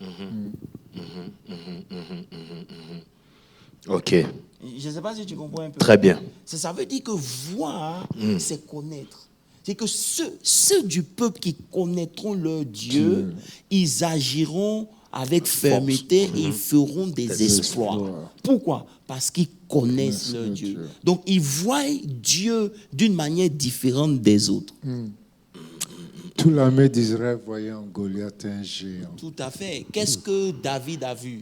Ok. Je ne sais pas si tu comprends un peu. Très bien. Ça veut dire que voir, c'est connaître. C'est que ceux du peuple qui connaîtront leur Dieu, ils agiront avec fermeté et ils feront des exploits. Pourquoi? Parce qu'ils connaissent leur Dieu. Donc, ils voient Dieu d'une manière différente des autres. Toute l'armée d'Israël voyait en Goliath un géant. Tout à fait. Qu'est-ce que David a vu?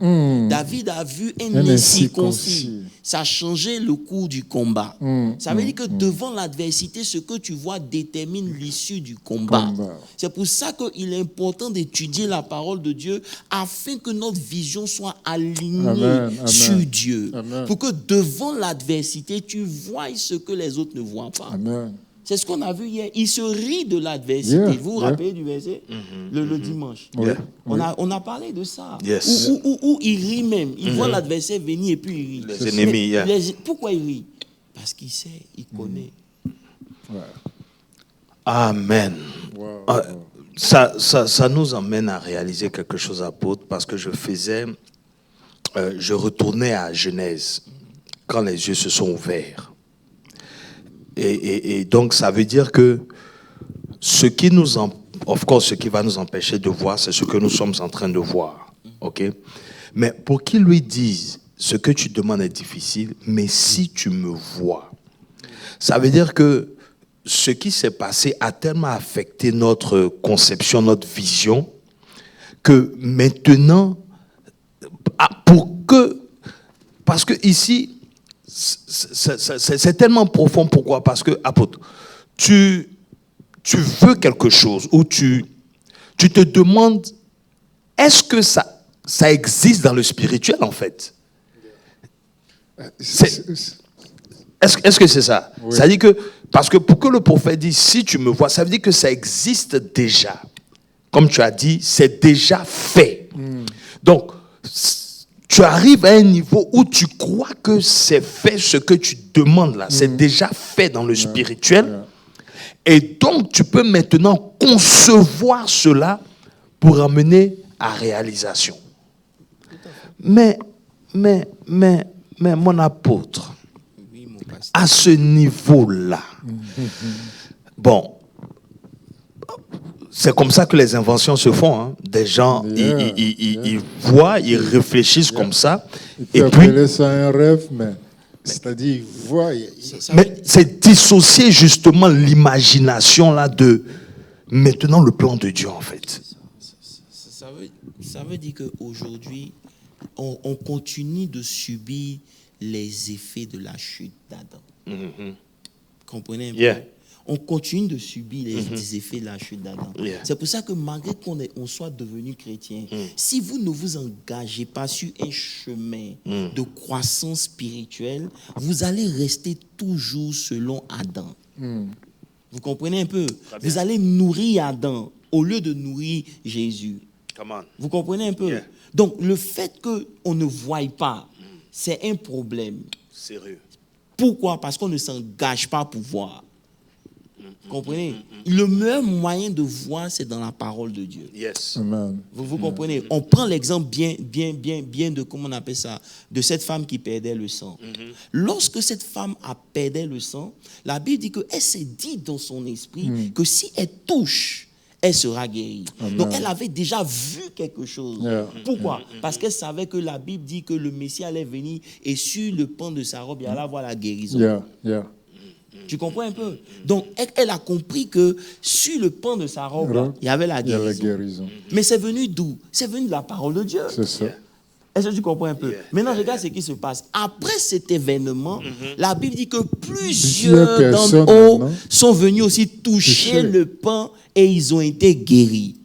David a vu un incirconcis. Ça a changé le cours du combat. Ça veut dire que devant l'adversité, ce que tu vois détermine l'issue du combat. C'est pour ça qu'il est important d'étudier la parole de Dieu afin que notre vision soit alignée sur Dieu. Pour que devant l'adversité, tu vois ce que les autres ne voient pas. Amen. C'est ce qu'on a vu hier. Il se rit de l'adversité. Vous vous rappelez du verset? Le dimanche. On a parlé de ça. Yes. Où il rit même. Il voit l'adversaire venir et puis il rit. Les ennemis. Pourquoi il rit? Parce qu'il sait, il connaît. Amen. Ça nous emmène à réaliser quelque chose, apôtre, parce que je retournais à Genèse quand les yeux se sont ouverts. Et donc, ça veut dire que ce qui va nous empêcher de voir, c'est ce que nous sommes en train de voir. OK? Mais pour qu'ils lui disent, ce que tu demandes est difficile, mais si tu me vois, ça veut dire que ce qui s'est passé a tellement affecté notre conception, notre vision, que maintenant, parce que ici, c'est tellement profond. Pourquoi? Parce que, apôtre, tu veux quelque chose ou tu te demandes, est-ce que ça existe dans le spirituel, en fait? Est-ce que c'est ça? Oui. Ça dit que, parce que pour que le prophète dise, si tu me vois, ça veut dire que ça existe déjà. Comme tu as dit, c'est déjà fait. Donc, tu arrives à un niveau où tu crois que c'est fait ce que tu demandes là. C'est déjà fait dans le spirituel. Et donc, tu peux maintenant concevoir cela pour amener à réalisation. Mais mon apôtre, à ce niveau-là, bon, c'est comme ça que les inventions se font. Hein. Des gens, ils voient, ils réfléchissent comme ça. Et puis, ça un rêve, mais c'est-à-dire, ils voient. Mais c'est dissocier justement l'imagination là de maintenant le plan de Dieu, en fait. Ça veut dire qu'aujourd'hui, on continue de subir les effets de la chute d'Adam. Comprenez un peu? On continue de subir les effets de la chute d'Adam. C'est pour ça que malgré qu'on soit devenu chrétien, si vous ne vous engagez pas sur un chemin de croissance spirituelle, vous allez rester toujours selon Adam. Vous comprenez un peu? Vous allez nourrir Adam au lieu de nourrir Jésus. Vous comprenez un peu? Donc, le fait qu'on ne voie pas, c'est un problème. Sérieux. Pourquoi? Parce qu'on ne s'engage pas pour voir. Vous comprenez? Le meilleur moyen de voir, c'est dans la parole de Dieu. Yes. Amen. Vous comprenez? On prend l'exemple bien de, comment on appelle ça, de cette femme qui perdait le sang. Lorsque cette femme a perdu le sang, la Bible dit qu'elle s'est dit dans son esprit que si elle touche, elle sera guérie. Donc, elle avait déjà vu quelque chose. Pourquoi? Parce qu'elle savait que la Bible dit que le Messie allait venir et sur le pan de sa robe, il allait avoir la guérison. Tu comprends un peu? Donc, elle a compris que sur le pan de sa robe, il y avait la guérison. Mais c'est venu d'où? C'est venu de la parole de Dieu. C'est ça. Est-ce que tu comprends un peu? Maintenant, regarde ce qui se passe. Après cet événement, la Bible dit que plusieurs d'entre eux sont venus aussi toucher le pan et ils ont été guéris.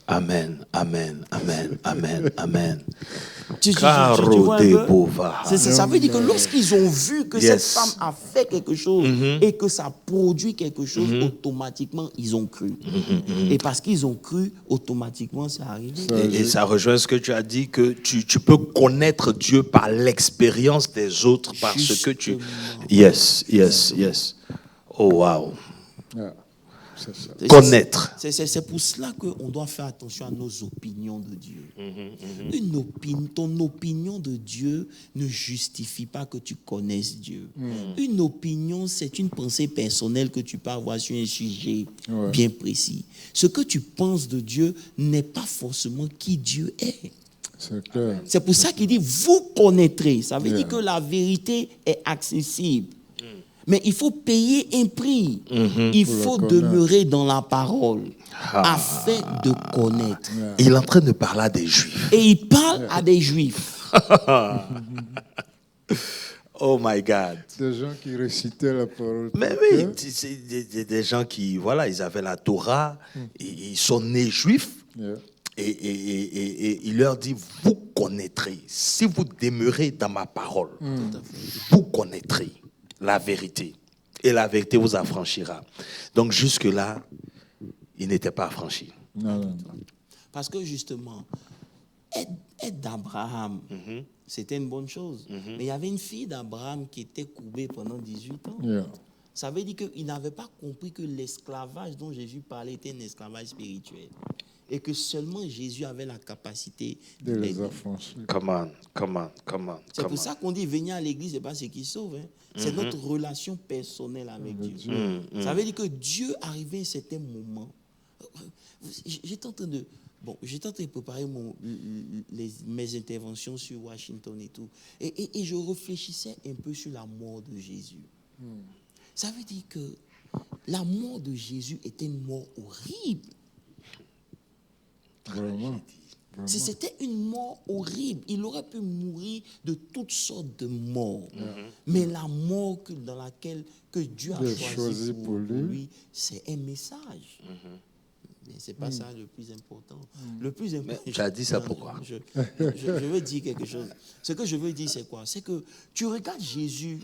Amen. Tu vois un peu? Ça veut dire que lorsqu'ils ont vu que cette femme a fait quelque chose et que ça produit quelque chose, automatiquement, ils ont cru. Et parce qu'ils ont cru, automatiquement, c'est arrivé. Et ça rejoint ce que tu as dit, que tu peux connaître Dieu par l'expérience des autres, parce que tu... Yes. Oh, wow. C'est ça. Connaître. C'est pour cela qu'on doit faire attention à nos opinions de Dieu. Ton opinion de Dieu ne justifie pas que tu connaisses Dieu. Une opinion, c'est une pensée personnelle que tu peux avoir sur un sujet bien précis. Ce que tu penses de Dieu n'est pas forcément qui Dieu est. C'est pour ça qu'il dit, vous connaîtrez. Ça veut dire que la vérité est accessible. Mais il faut payer un prix. Il faut demeurer dans la parole afin de connaître. Il est en train de parler à des Juifs. Et il parle à des Juifs. Oh my God. Des gens qui récitaient la parole. Mais oui, c'est des gens qui, voilà, ils avaient la Torah, ils sont nés juifs. Et il leur dit, vous connaîtrez, si vous demeurez dans ma parole, vous connaîtrez la vérité. Et la vérité vous affranchira. Donc jusque-là, il n'était pas affranchi. Non. Parce que justement, être d'Abraham, c'était une bonne chose. Mais il y avait une fille d'Abraham qui était courbée pendant 18 ans. Ça veut dire qu'il n'avait pas compris que l'esclavage dont Jésus parlait était un esclavage spirituel. Et que seulement Jésus avait la capacité de les affranchir. Comment. C'est pour ça qu'on dit venir à l'église, ce n'est pas ce qui sauve. C'est notre relation personnelle avec Dieu. Ça veut dire que Dieu arrivait à un certain moment. J'étais en train de préparer mes interventions sur Washington et tout. Et je réfléchissais un peu sur la mort de Jésus. Ça veut dire que la mort de Jésus était une mort horrible. Vraiment. C'était une mort horrible. Il aurait pu mourir de toutes sortes de morts. Mais la mort dans laquelle que Dieu a choisi pour lui, c'est un message. Mais ce n'est pas ça le plus important. Le plus important. Tu as dit ça pourquoi? Je veux dire quelque chose. Ce que je veux dire, c'est quoi? C'est que tu regardes Jésus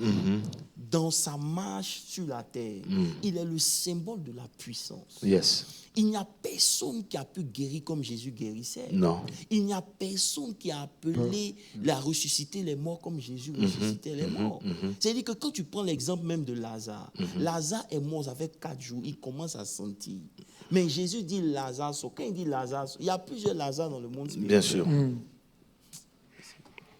dans sa marche sur la terre. Il est le symbole de la puissance. Yes. Il n'y a personne qui a pu guérir comme Jésus guérissait. Non. Il n'y a personne qui a appelé à ressusciter les morts comme Jésus ressuscitait les morts. C'est-à-dire que quand tu prends l'exemple même de Lazare, Lazare est mort, ça fait 4 jours, il commence à sentir. Mais Jésus dit Lazare, quand il dit Lazare, il y a plusieurs Lazare dans le monde spirituel. Bien sûr.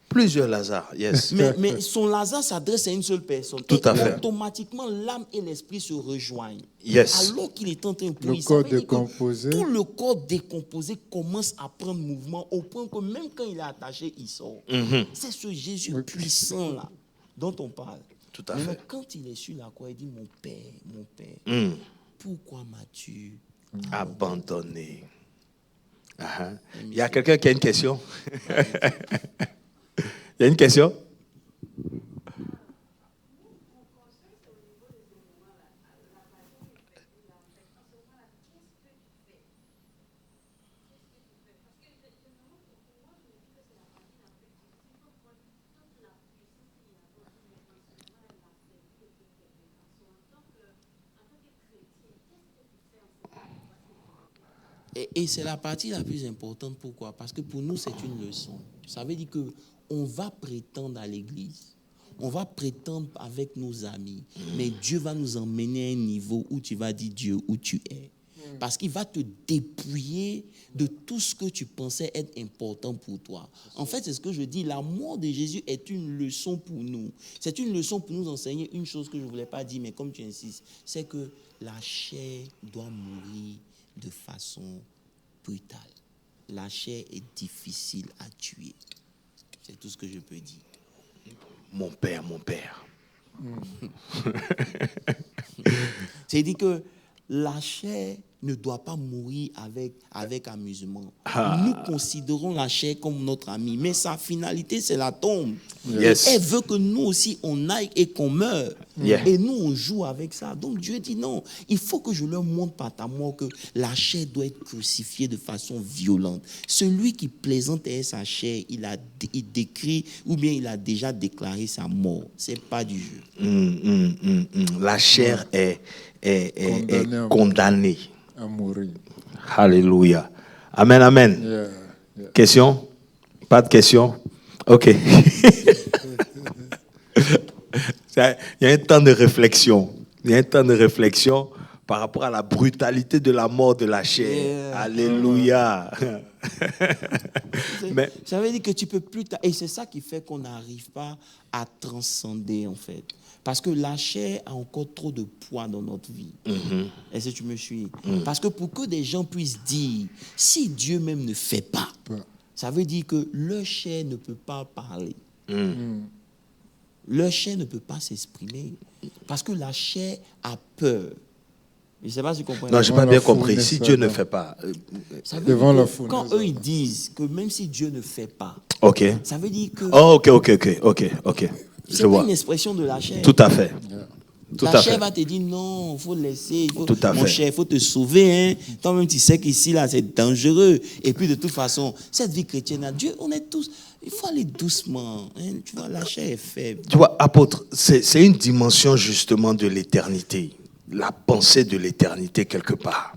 Plusieurs Lazare, yes. Mais son Lazare s'adresse à une seule personne. Tout à fait. Automatiquement, l'âme et l'esprit se rejoignent. Yes. Alors qu'il est en train de prier, le corps décomposé. Tout le corps décomposé commence à prendre mouvement au point que même quand il est attaché, il sort. C'est ce Jésus puissant-là dont on parle. Tout à Maintenant, fait. quand il est sur la croix, il dit, mon Père, pourquoi m'as-tu abandonné? Il y a quelqu'un qui a une question? Il y a une question? Et c'est la partie la plus importante. Pourquoi? Parce que pour nous, c'est une leçon. Ça veut dire qu'on va prétendre à l'église. On va prétendre avec nos amis. Mais Dieu va nous emmener à un niveau où tu vas dire Dieu, où tu es. Parce qu'il va te dépouiller de tout ce que tu pensais être important pour toi. En fait, c'est ce que je dis. La mort de Jésus est une leçon pour nous. C'est une leçon pour nous enseigner une chose que je ne voulais pas dire, mais comme tu insistes, c'est que la chair doit mourir de façon brutale. La chair est difficile à tuer. C'est tout ce que je peux dire. Mon père. C'est-à-dire que la chair ne doit pas mourir avec amusement. Nous considérons la chair comme notre ami, mais sa finalité, c'est la tombe. Yes. Elle veut que nous aussi, on aille et qu'on meure. Yeah. Et nous, on joue avec ça. Donc Dieu dit non, il faut que je leur montre par ta mort que la chair doit être crucifiée de façon violente. Celui qui plaisante avec sa chair, il décrit ou bien il a déjà déclaré sa mort. Ce n'est pas du jeu. La chair est condamnée à mourir. Alléluia. Amen. Yeah. Question? Pas de question? OK. Il y a un temps de réflexion. par rapport à la brutalité de la mort de la chair. Yeah. Alléluia. Mais Ça veut dire que tu peux plus... Et c'est ça qui fait qu'on n'arrive pas à transcender, en fait. Parce que la chair a encore trop de poids dans notre vie. Est-ce que tu me suis? Parce que pour que des gens puissent dire, si Dieu même ne fait pas, ça veut dire que le chair ne peut pas parler. Le chair ne peut pas s'exprimer. Parce que la chair a peur. Je ne sais pas si vous comprenez. non, je n'ai pas bien compris. Si Dieu ne fait pas. Ça veut Devant dire la que foule, quand eux, ils disent que même si Dieu ne fait pas, OK. ça veut dire que Oh, OK. c'est Je pas vois. une expression de la chair. Tout à fait. Tout La à chair fait. va te dire non, il faut laisser. Tout à Mon fait. cher, il faut te sauver. Hein. Toi-même, tu sais qu'ici, là, c'est dangereux. Et puis, de toute façon, cette vie chrétienne, là, Dieu, on est tous. Il faut aller doucement. Hein. Tu vois, la chair est faible. Tu vois, apôtre, c'est une dimension justement de l'éternité. La pensée de l'éternité quelque part.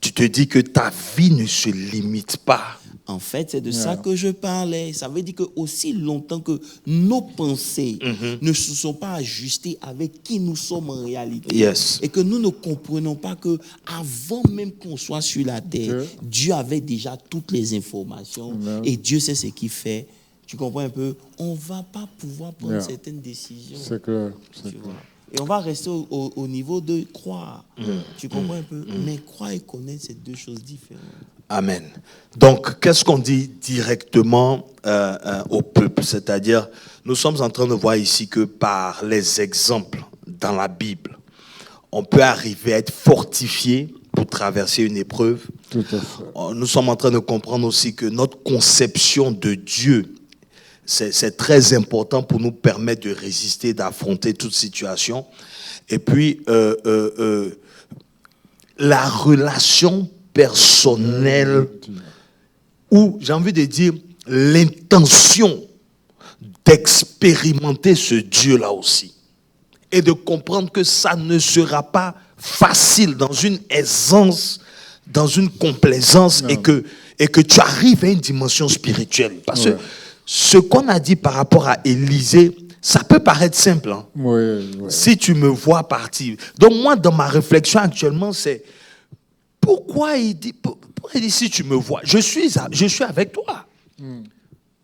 Tu te dis que ta vie ne se limite pas. En fait, c'est de ça que je parlais. Ça veut dire que aussi longtemps que nos pensées ne se sont pas ajustées avec qui nous sommes en réalité, Yes. et que nous ne comprenons pas que avant même qu'on soit sur la terre, Dieu avait déjà toutes les informations et Dieu sait ce qu'il fait. Tu comprends un peu? On ne va pas pouvoir prendre certaines décisions. C'est clair. Tu vois. Et on va rester au niveau de croire. Tu comprends un peu? Mais croire et connaître, c'est deux choses différentes. Amen. Donc, qu'est-ce qu'on dit directement au peuple? C'est-à-dire, nous sommes en train de voir ici que par les exemples dans la Bible, on peut arriver à être fortifié pour traverser une épreuve. Tout à fait. Nous sommes en train de comprendre aussi que notre conception de Dieu, c'est très important pour nous permettre de résister, d'affronter toute situation. Et puis, la relation personnelle, ou j'ai envie de dire l'intention d'expérimenter ce Dieu-là aussi. Et de comprendre que ça ne sera pas facile, dans une aisance, dans une complaisance, et que tu arrives à une dimension spirituelle. Parce que ce qu'on a dit par rapport à Élisée, ça peut paraître simple. Hein? Si tu me vois partir. Donc moi, dans ma réflexion actuellement, c'est pourquoi il dit si tu me vois, je suis avec toi.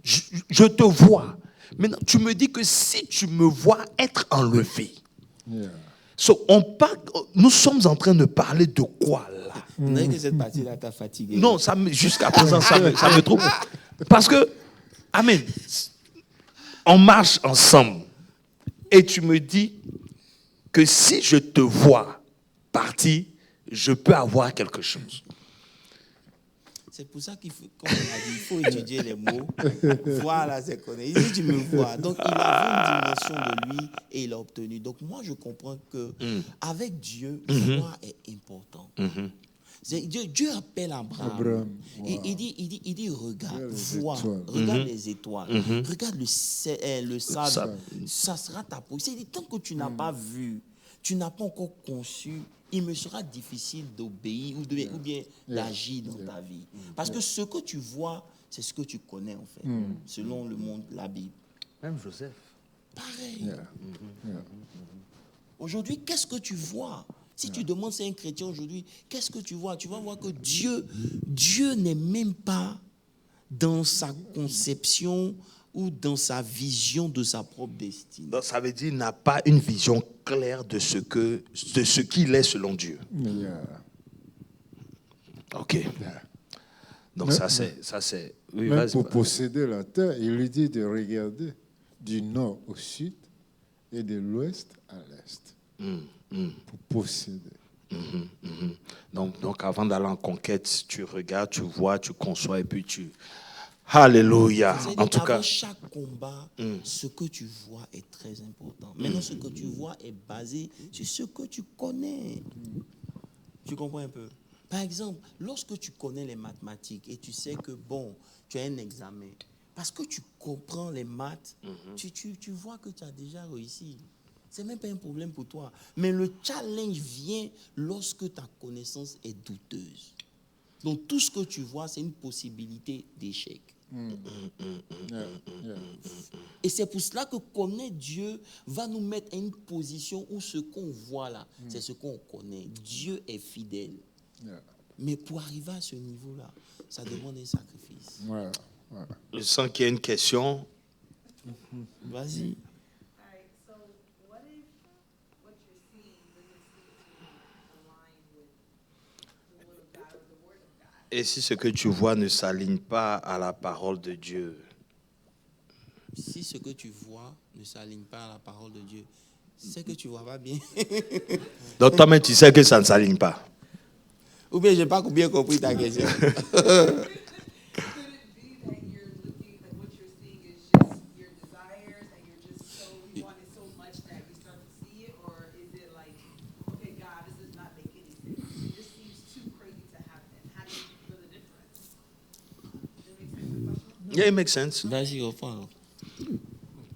Je te vois. Maintenant, tu me dis que si tu me vois être enlevé. Nous sommes en train de parler de quoi là? On dirait que cette partie-là t'a fatigué. Non, jusqu'à présent, ça me trouble. Parce que, amen, on marche ensemble et tu me dis que si je te vois partir, je peux avoir quelque chose. C'est pour ça qu'il faut, comme on a dit, il faut étudier les mots. Voilà, c'est qu'on est. Il dit, tu me vois. Donc, il avait une dimension de lui et il a obtenu. Donc, moi, je comprends que avec Dieu, voir est important. Dieu appelle Abraham. Il dit, regarde, vois, regarde les étoiles, regarde le sable. Ça sera ta position. Il dit, tant que tu n'as pas vu, tu n'as pas encore conçu, il me sera difficile d'obéir ou bien d'agir dans ta vie. Parce que ce que tu vois, c'est ce que tu connais en fait, selon le monde, la Bible. Même Joseph. Pareil. Aujourd'hui, qu'est-ce que tu vois? Si tu demandes, c'est un chrétien aujourd'hui, qu'est-ce que tu vois? Tu vas voir que Dieu n'est même pas dans sa conception ou dans sa vision de sa propre destinée. Donc ça veut dire qu'il n'a pas une vision claire de ce qu'il est selon Dieu. Ok. Donc ça c'est. Oui, même pour posséder la terre, il lui dit de regarder du nord au sud et de l'ouest à l'est. Pour posséder. Donc avant d'aller en conquête, tu regardes, tu vois, tu conçois et puis tu... Alléluia. En tout cas, chaque combat, ce que tu vois est très important. Maintenant, ce que tu vois est basé sur ce que tu connais. Tu comprends un peu? Par exemple, lorsque tu connais les mathématiques et tu sais que, bon, tu as un examen, parce que tu comprends les maths, tu vois que tu as déjà réussi. Ce n'est même pas un problème pour toi. Mais le challenge vient lorsque ta connaissance est douteuse. Donc, tout ce que tu vois, c'est une possibilité d'échec. Et c'est pour cela que connaître Dieu va nous mettre à une position où ce qu'on voit là, c'est ce qu'on connaît. Dieu est fidèle. Mais pour arriver à ce niveau-là, ça demande un sacrifice. Voilà. Je sens qu'il y a une question. Vas-y. Et si ce que tu vois ne s'aligne pas à la parole de Dieu? Si ce que tu vois ne s'aligne pas à la parole de Dieu, c'est que tu ne vois pas bien. Donc toi-même, tu sais que ça ne s'aligne pas. Ou bien je n'ai pas bien compris ta question. Yeah, it makes sense. Vas-y, reprends.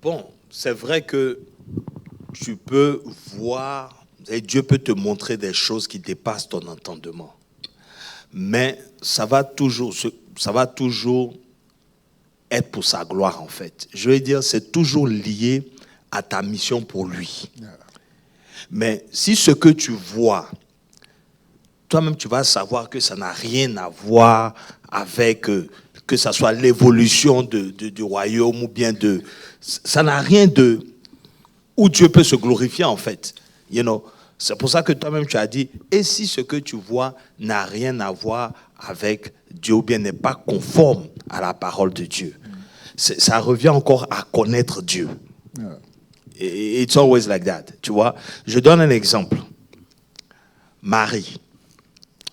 Bon, c'est vrai que tu peux voir, et Dieu peut te montrer des choses qui dépassent ton entendement. Mais ça va toujours être pour sa gloire, en fait. Je veux dire, c'est toujours lié à ta mission pour lui. Mais si ce que tu vois, toi-même, tu vas savoir que ça n'a rien à voir avec que ça soit l'évolution du royaume ou bien de... Ça n'a rien de... Où Dieu peut se glorifier, en fait. You know? C'est pour ça que toi-même, tu as dit, et si ce que tu vois n'a rien à voir avec Dieu ou bien n'est pas conforme à la parole de Dieu. Ça revient encore à connaître Dieu. It's always like that. Tu vois? Je donne un exemple. Marie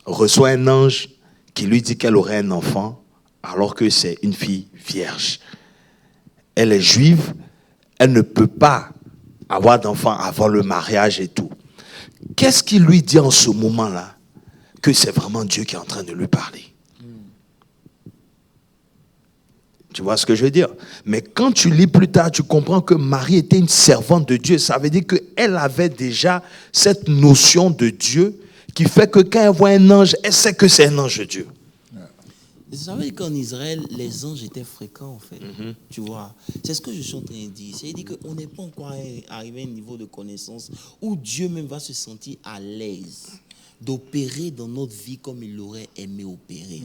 reçoit un ange qui lui dit qu'elle aurait un enfant alors que c'est une fille vierge. Elle est juive, elle ne peut pas avoir d'enfant avant le mariage et tout. Qu'est-ce qu'il lui dit en ce moment-là? Que c'est vraiment Dieu qui est en train de lui parler. Tu vois ce que je veux dire? Mais quand tu lis plus tard, tu comprends que Marie était une servante de Dieu. Ça veut dire qu'elle avait déjà cette notion de Dieu qui fait que quand elle voit un ange, elle sait que c'est un ange de Dieu. Vous savez qu'en Israël, les anges étaient fréquents, en fait. Tu vois, c'est ce que je suis en train de dire. C'est-à-dire qu'on n'est pas encore arrivé à un niveau de connaissance où Dieu même va se sentir à l'aise d'opérer dans notre vie comme il l'aurait aimé opérer.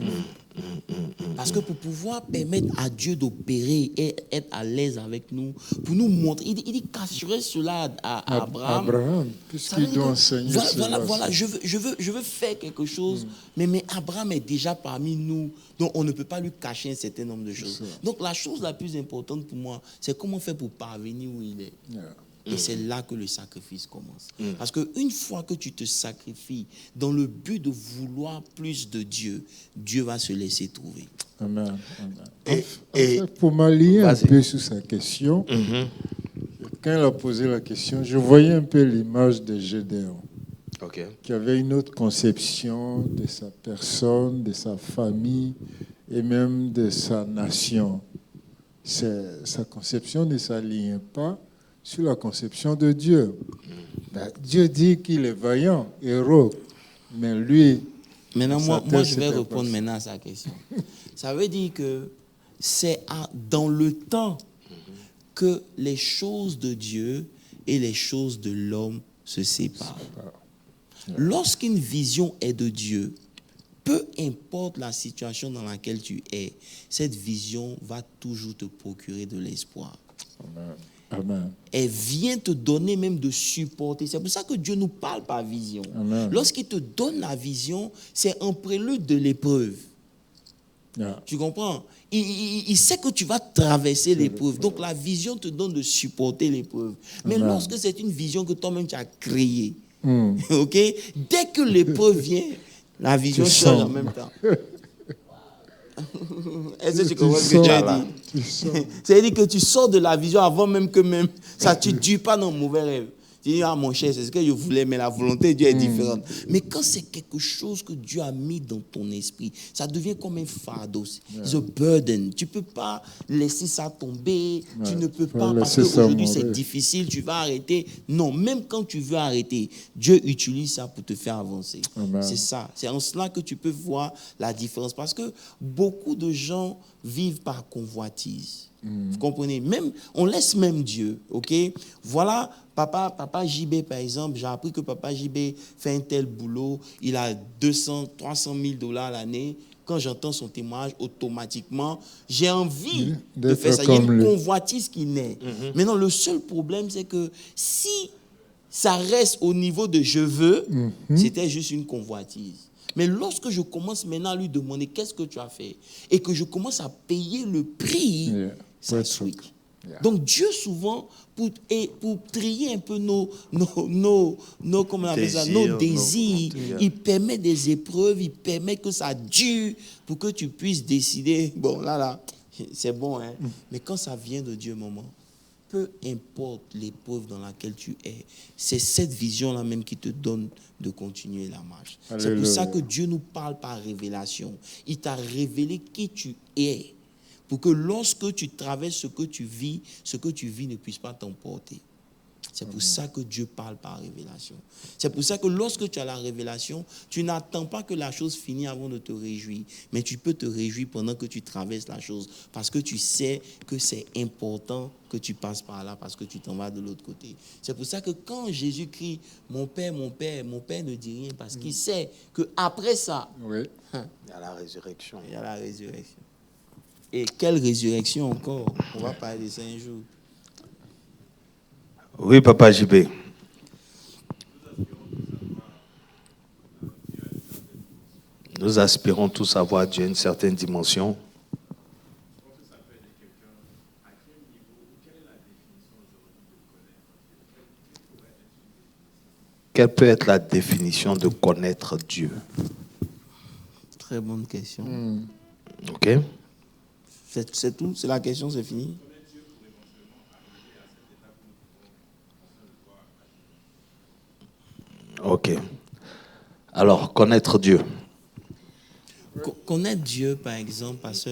Parce que pour pouvoir permettre à Dieu d'opérer et être à l'aise avec nous, pour nous montrer, il dit qu'assurer cela à Abraham. Abraham, puisqu'il doit enseigner cela. Voilà, je veux faire quelque chose, mais Abraham est déjà parmi nous, donc on ne peut pas lui cacher un certain nombre de choses. Donc la chose la plus importante pour moi, c'est comment faire pour parvenir où il est. Et c'est là que le sacrifice commence. Parce qu'une fois que tu te sacrifies dans le but de vouloir plus de Dieu, Dieu va se laisser trouver. Amen. En fait, pour m'allier un peu sur sa question, quand elle a posé la question, je voyais un peu l'image de Gédéon, qui avait une autre conception de sa personne, de sa famille et même de sa nation. Sa conception ne s'aligne pas sur la conception de Dieu. Dieu dit qu'il est vaillant, héros, mais lui... Maintenant, moi je vais répondre maintenant à sa question. Ça veut dire que c'est dans le temps que les choses de Dieu et les choses de l'homme se séparent. Lorsqu'une vision est de Dieu, peu importe la situation dans laquelle tu es, cette vision va toujours te procurer de l'espoir. Amen. Amen. Elle vient te donner même de supporter. C'est pour ça que Dieu nous parle par vision. Amen. Lorsqu'il te donne la vision, c'est un prélude de l'épreuve. Tu comprends? Il sait que tu vas traverser l'épreuve. Donc la vision te donne de supporter l'épreuve. Mais lorsque c'est une vision que toi-même tu as créée, okay? Dès que l'épreuve vient, la vision change en même temps. Est-ce que tu comprends ce que tu as dit? C'est-à-dire que tu sors de la vision avant même que ça ne te dure pas dans le mauvais rêve. Tu dis, ah mon cher, c'est ce que je voulais, mais la volonté de Dieu est différente. Mais quand c'est quelque chose que Dieu a mis dans ton esprit, ça devient comme un fardeau. It's a burden. Tu ne peux pas laisser ça tomber. Tu ne peux pas, parce qu'aujourd'hui c'est difficile, tu vas arrêter. Non, même quand tu veux arrêter, Dieu utilise ça pour te faire avancer. Amen. C'est ça. C'est en cela que tu peux voir la différence. Parce que beaucoup de gens vivent par convoitise. Vous comprenez? Même, on laisse même Dieu, ok? Voilà, papa JB, par exemple, j'ai appris que papa JB fait un tel boulot, il a 200, 300 000 $ l'année. Quand j'entends son témoignage, automatiquement, j'ai envie de faire ça. Il y a une convoitise qui naît. Maintenant, le seul problème, c'est que si ça reste au niveau de je veux, c'était juste une convoitise. Mais lorsque je commence maintenant à lui demander qu'est-ce que tu as fait et que je commence à payer le prix, ça switch. Donc Dieu souvent, pour trier un peu nos comment on appelle ça, nos désirs, il permet des épreuves, il permet que ça dure pour que tu puisses décider, bon là, c'est bon, hein. Mais quand ça vient de Dieu, maman, peu importe l'épreuve dans laquelle tu es, c'est cette vision-là même qui te donne de continuer la marche. Alléluia. C'est pour ça que Dieu nous parle par révélation. Il t'a révélé qui tu es, pour que lorsque tu traverses ce que tu vis ne puisse pas t'emporter. C'est pour ça que Dieu parle par révélation. C'est pour ça que lorsque tu as la révélation, tu n'attends pas que la chose finisse avant de te réjouir. Mais tu peux te réjouir pendant que tu traverses la chose. Parce que tu sais que c'est important que tu passes par là parce que tu t'en vas de l'autre côté. C'est pour ça que quand Jésus crie « Mon Père, mon Père », mon Père ne dit rien parce qu'il sait qu'après ça, il y a la résurrection. Il y a la résurrection. Et quelle résurrection encore? On va parler de ça un jour. Oui, papa JB. Nous aspirons tous à voir Dieu à une certaine dimension. Quelle peut être la définition de connaître Dieu? Très bonne question. Ok. C'est tout? C'est la question, c'est fini? Ok. Alors, connaître Dieu. Connaître Dieu, par exemple, papa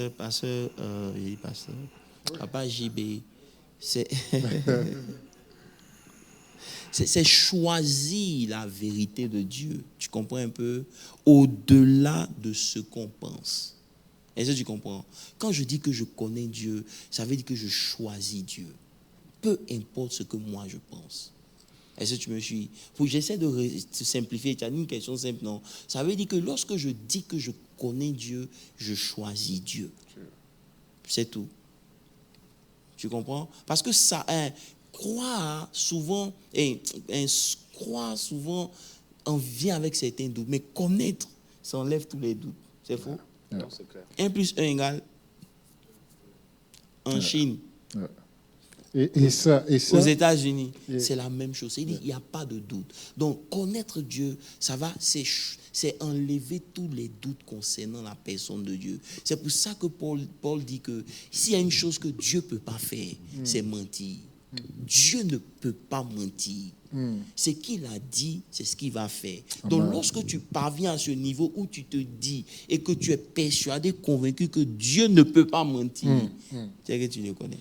JB, c'est choisir la vérité de Dieu. Tu comprends un peu? Au-delà de ce qu'on pense. Est-ce que tu comprends? Quand je dis que je connais Dieu, ça veut dire que je choisis Dieu. Peu importe ce que moi je pense. Est-ce que tu me suis? J'essaie de simplifier. Tu as une question simple, non? Ça veut dire que lorsque je dis que je connais Dieu, je choisis Dieu. C'est tout. Tu comprends? Parce que ça, croire souvent, on vient avec certains doutes. Mais connaître, ça enlève tous les doutes. C'est faux? Non, c'est clair. 1 + 1 = en Chine. Et ça, aux États-Unis, c'est la même chose. Il n'y a pas de doute. Donc, connaître Dieu, ça va, c'est enlever tous les doutes concernant la personne de Dieu. C'est pour ça que Paul dit que s'il y a une chose que Dieu ne peut pas faire, c'est mentir. Dieu ne peut pas mentir. Ce qu'il a dit, c'est ce qu'il va faire. Donc, lorsque tu parviens à ce niveau où tu te dis et que tu es persuadé, convaincu que Dieu ne peut pas mentir, c'est que tu le connais.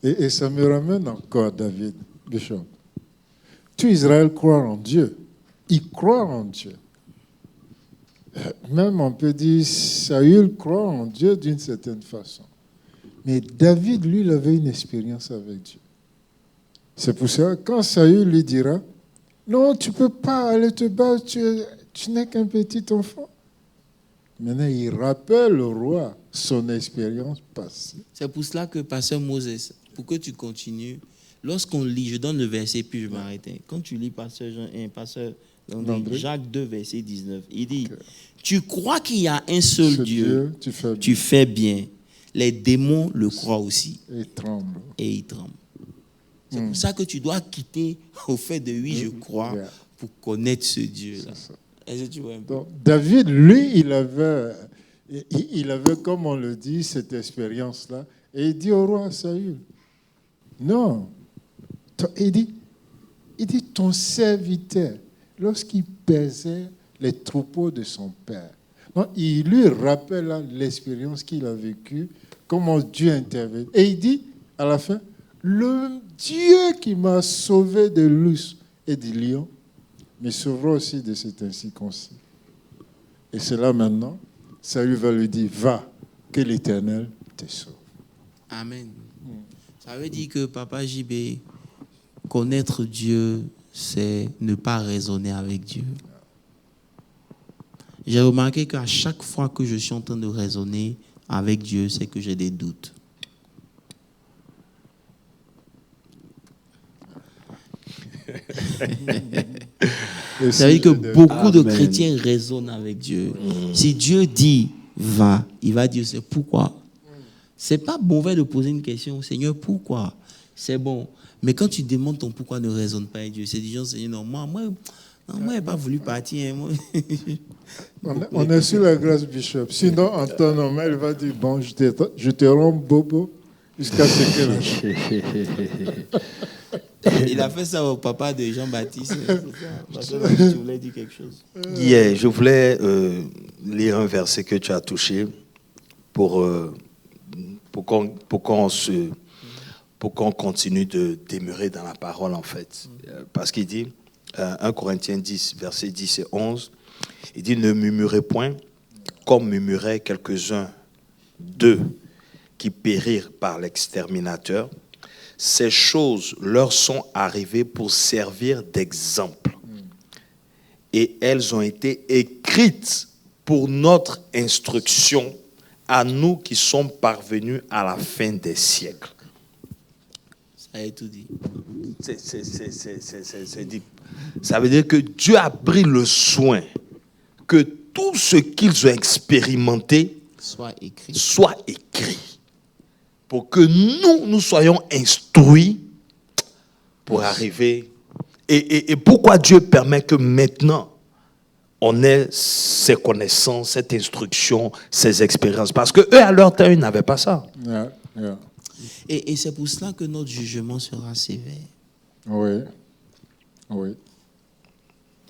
Et ça me ramène encore, David, Bishop. Tout Israël croit en Dieu. Ils croient en Dieu. Même on peut dire, Saül croit en Dieu d'une certaine façon. Mais David, lui, il avait une expérience avec Dieu. C'est pour ça, quand Saül lui dira, non, tu ne peux pas aller te battre, tu n'es qu'un petit enfant. Maintenant, il rappelle au roi son expérience passée. C'est pour cela que, pasteur Moses, pour que tu continues, lorsqu'on lit, je donne le verset, puis je m'arrête. Quand tu lis pasteur Jacques 2, verset 19, il dit, tu crois qu'il y a un seul Dieu, tu fais bien. Les démons le croient aussi. Et ils tremblent. C'est pour ça que tu dois quitter au fait de oui, je crois, pour connaître ce Dieu-là. Est-ce que tu vois un peu? Donc, David, lui, il avait, comme on le dit, cette expérience-là. Et il dit au roi Saül, non. Il dit, il dit, ton serviteur, lorsqu'il paisait les troupeaux de son père. Donc, il lui rappelle l'expérience qu'il a vécue, comment Dieu intervient. Et il dit, à la fin, le Dieu qui m'a sauvé de l'ours et du lion me sauvera aussi de cet incirconcis. Et c'est là maintenant, Saül va lui dire, va, que l'Éternel te sauve. Amen. Ça veut dire que Papa JB, connaître Dieu, c'est ne pas raisonner avec Dieu. J'ai remarqué qu'à chaque fois que je suis en train de raisonner avec Dieu, c'est que j'ai des doutes. Ça veut dire que beaucoup de chrétiens raisonnent avec Dieu. Si Dieu dit va, il va dire c'est pourquoi. C'est pas mauvais de poser une question, Seigneur, pourquoi? C'est bon. Mais quand tu demandes ton pourquoi, ne raisonne pas avec Dieu. C'est du genre, Seigneur, non, moi, je n'ai pas voulu partir. On est sur la grâce, Bishop. Sinon, en temps normal, il va dire, bon, je te rends bobo jusqu'à ce que... Il a fait ça au papa de Jean-Baptiste. Tu voulais dire quelque chose? Yeah, je voulais lire un verset que tu as touché pour qu'on continue de demeurer dans la parole, en fait. Parce qu'il dit, 1 Corinthiens 10, versets 10 et 11, il dit, ne murmurez point comme murmuraient quelques-uns d'eux qui périrent par l'exterminateur. Ces choses leur sont arrivées pour servir d'exemple. Et elles ont été écrites pour notre instruction à nous qui sommes parvenus à la fin des siècles. Ça a tout dit. C'est dit. Ça veut dire que Dieu a pris le soin que tout ce qu'ils ont expérimenté soit écrit. Pour que nous soyons instruits pour arriver. Et pourquoi Dieu permet que maintenant, on ait ces connaissances, cette instruction, ces expériences? Parce qu'eux, à leur temps, ils n'avaient pas ça. Yeah. Et c'est pour cela que notre jugement sera sévère. Oui.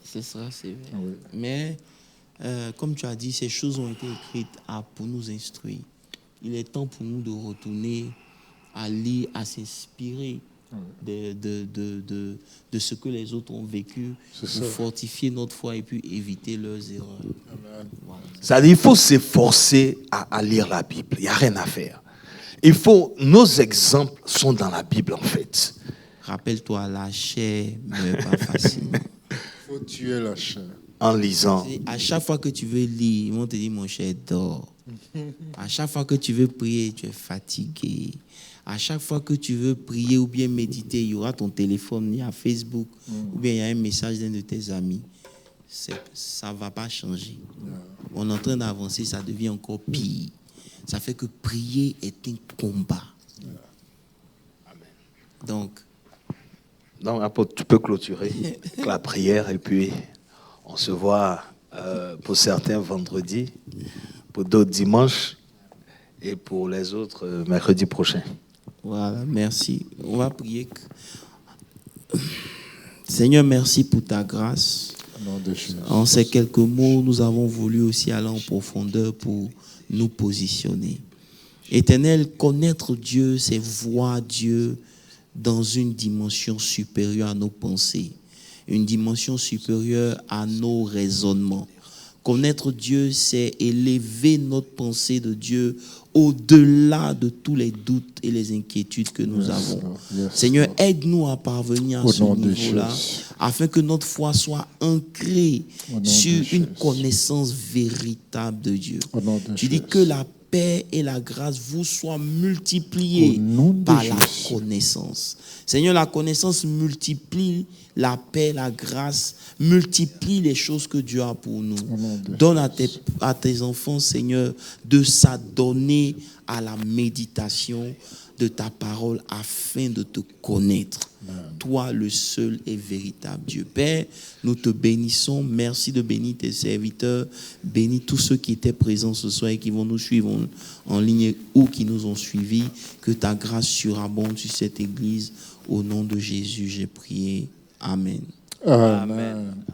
Ce sera sévère. Oui. Mais, comme tu as dit, ces choses ont été écrites pour nous instruire. Il est temps pour nous de retourner à lire, à s'inspirer de ce que les autres ont vécu, pour fortifier notre foi et puis éviter leurs erreurs. Voilà. C'est-à-dire, il faut s'efforcer à lire la Bible. Il n'y a rien à faire. Nos exemples sont dans la Bible, en fait. Rappelle-toi, la chair ne meurt pas facilement. Il faut tuer la chair. En lisant. À chaque fois que tu veux lire, ils vont te dire, mon cher, dors. À chaque fois que tu veux prier, tu es fatigué. À chaque fois que tu veux prier ou bien méditer, il y aura ton téléphone, il y a Facebook, ou bien il y a un message d'un de tes amis. Ça ne va pas changer. On est en train d'avancer, ça devient encore pire. Ça fait que prier est un combat. Donc, apôtre, tu peux clôturer la prière et puis on se voit pour certains vendredi, pour d'autres dimanche et pour les autres mercredi prochain. Voilà, merci. On va prier. Seigneur, merci pour ta grâce. En ces quelques mots, nous avons voulu aussi aller en profondeur pour nous positionner. Éternel, connaître Dieu, c'est voir Dieu dans une dimension supérieure à nos pensées, une dimension supérieure à nos raisonnements. Connaître Dieu, c'est élever notre pensée de Dieu au-delà de tous les doutes et les inquiétudes que nous avons. Seigneur, aide-nous à parvenir à ce niveau-là, afin que notre foi soit ancrée sur une connaissance véritable de Dieu. Tu dis que la paix et la grâce vous soient multipliées par la connaissance. Seigneur, la connaissance multiplie la paix, la grâce, multiplie les choses que Dieu a pour nous. Donne à tes enfants, Seigneur, de s'adonner à la méditation de ta parole afin de te connaître. Toi, le seul et véritable Dieu. Père, nous te bénissons. Merci de bénir tes serviteurs. Bénis tous ceux qui étaient présents ce soir et qui vont nous suivre en ligne ou qui nous ont suivis. Que ta grâce surabonde sur cette église. Au nom de Jésus, j'ai prié. Amen. Amen.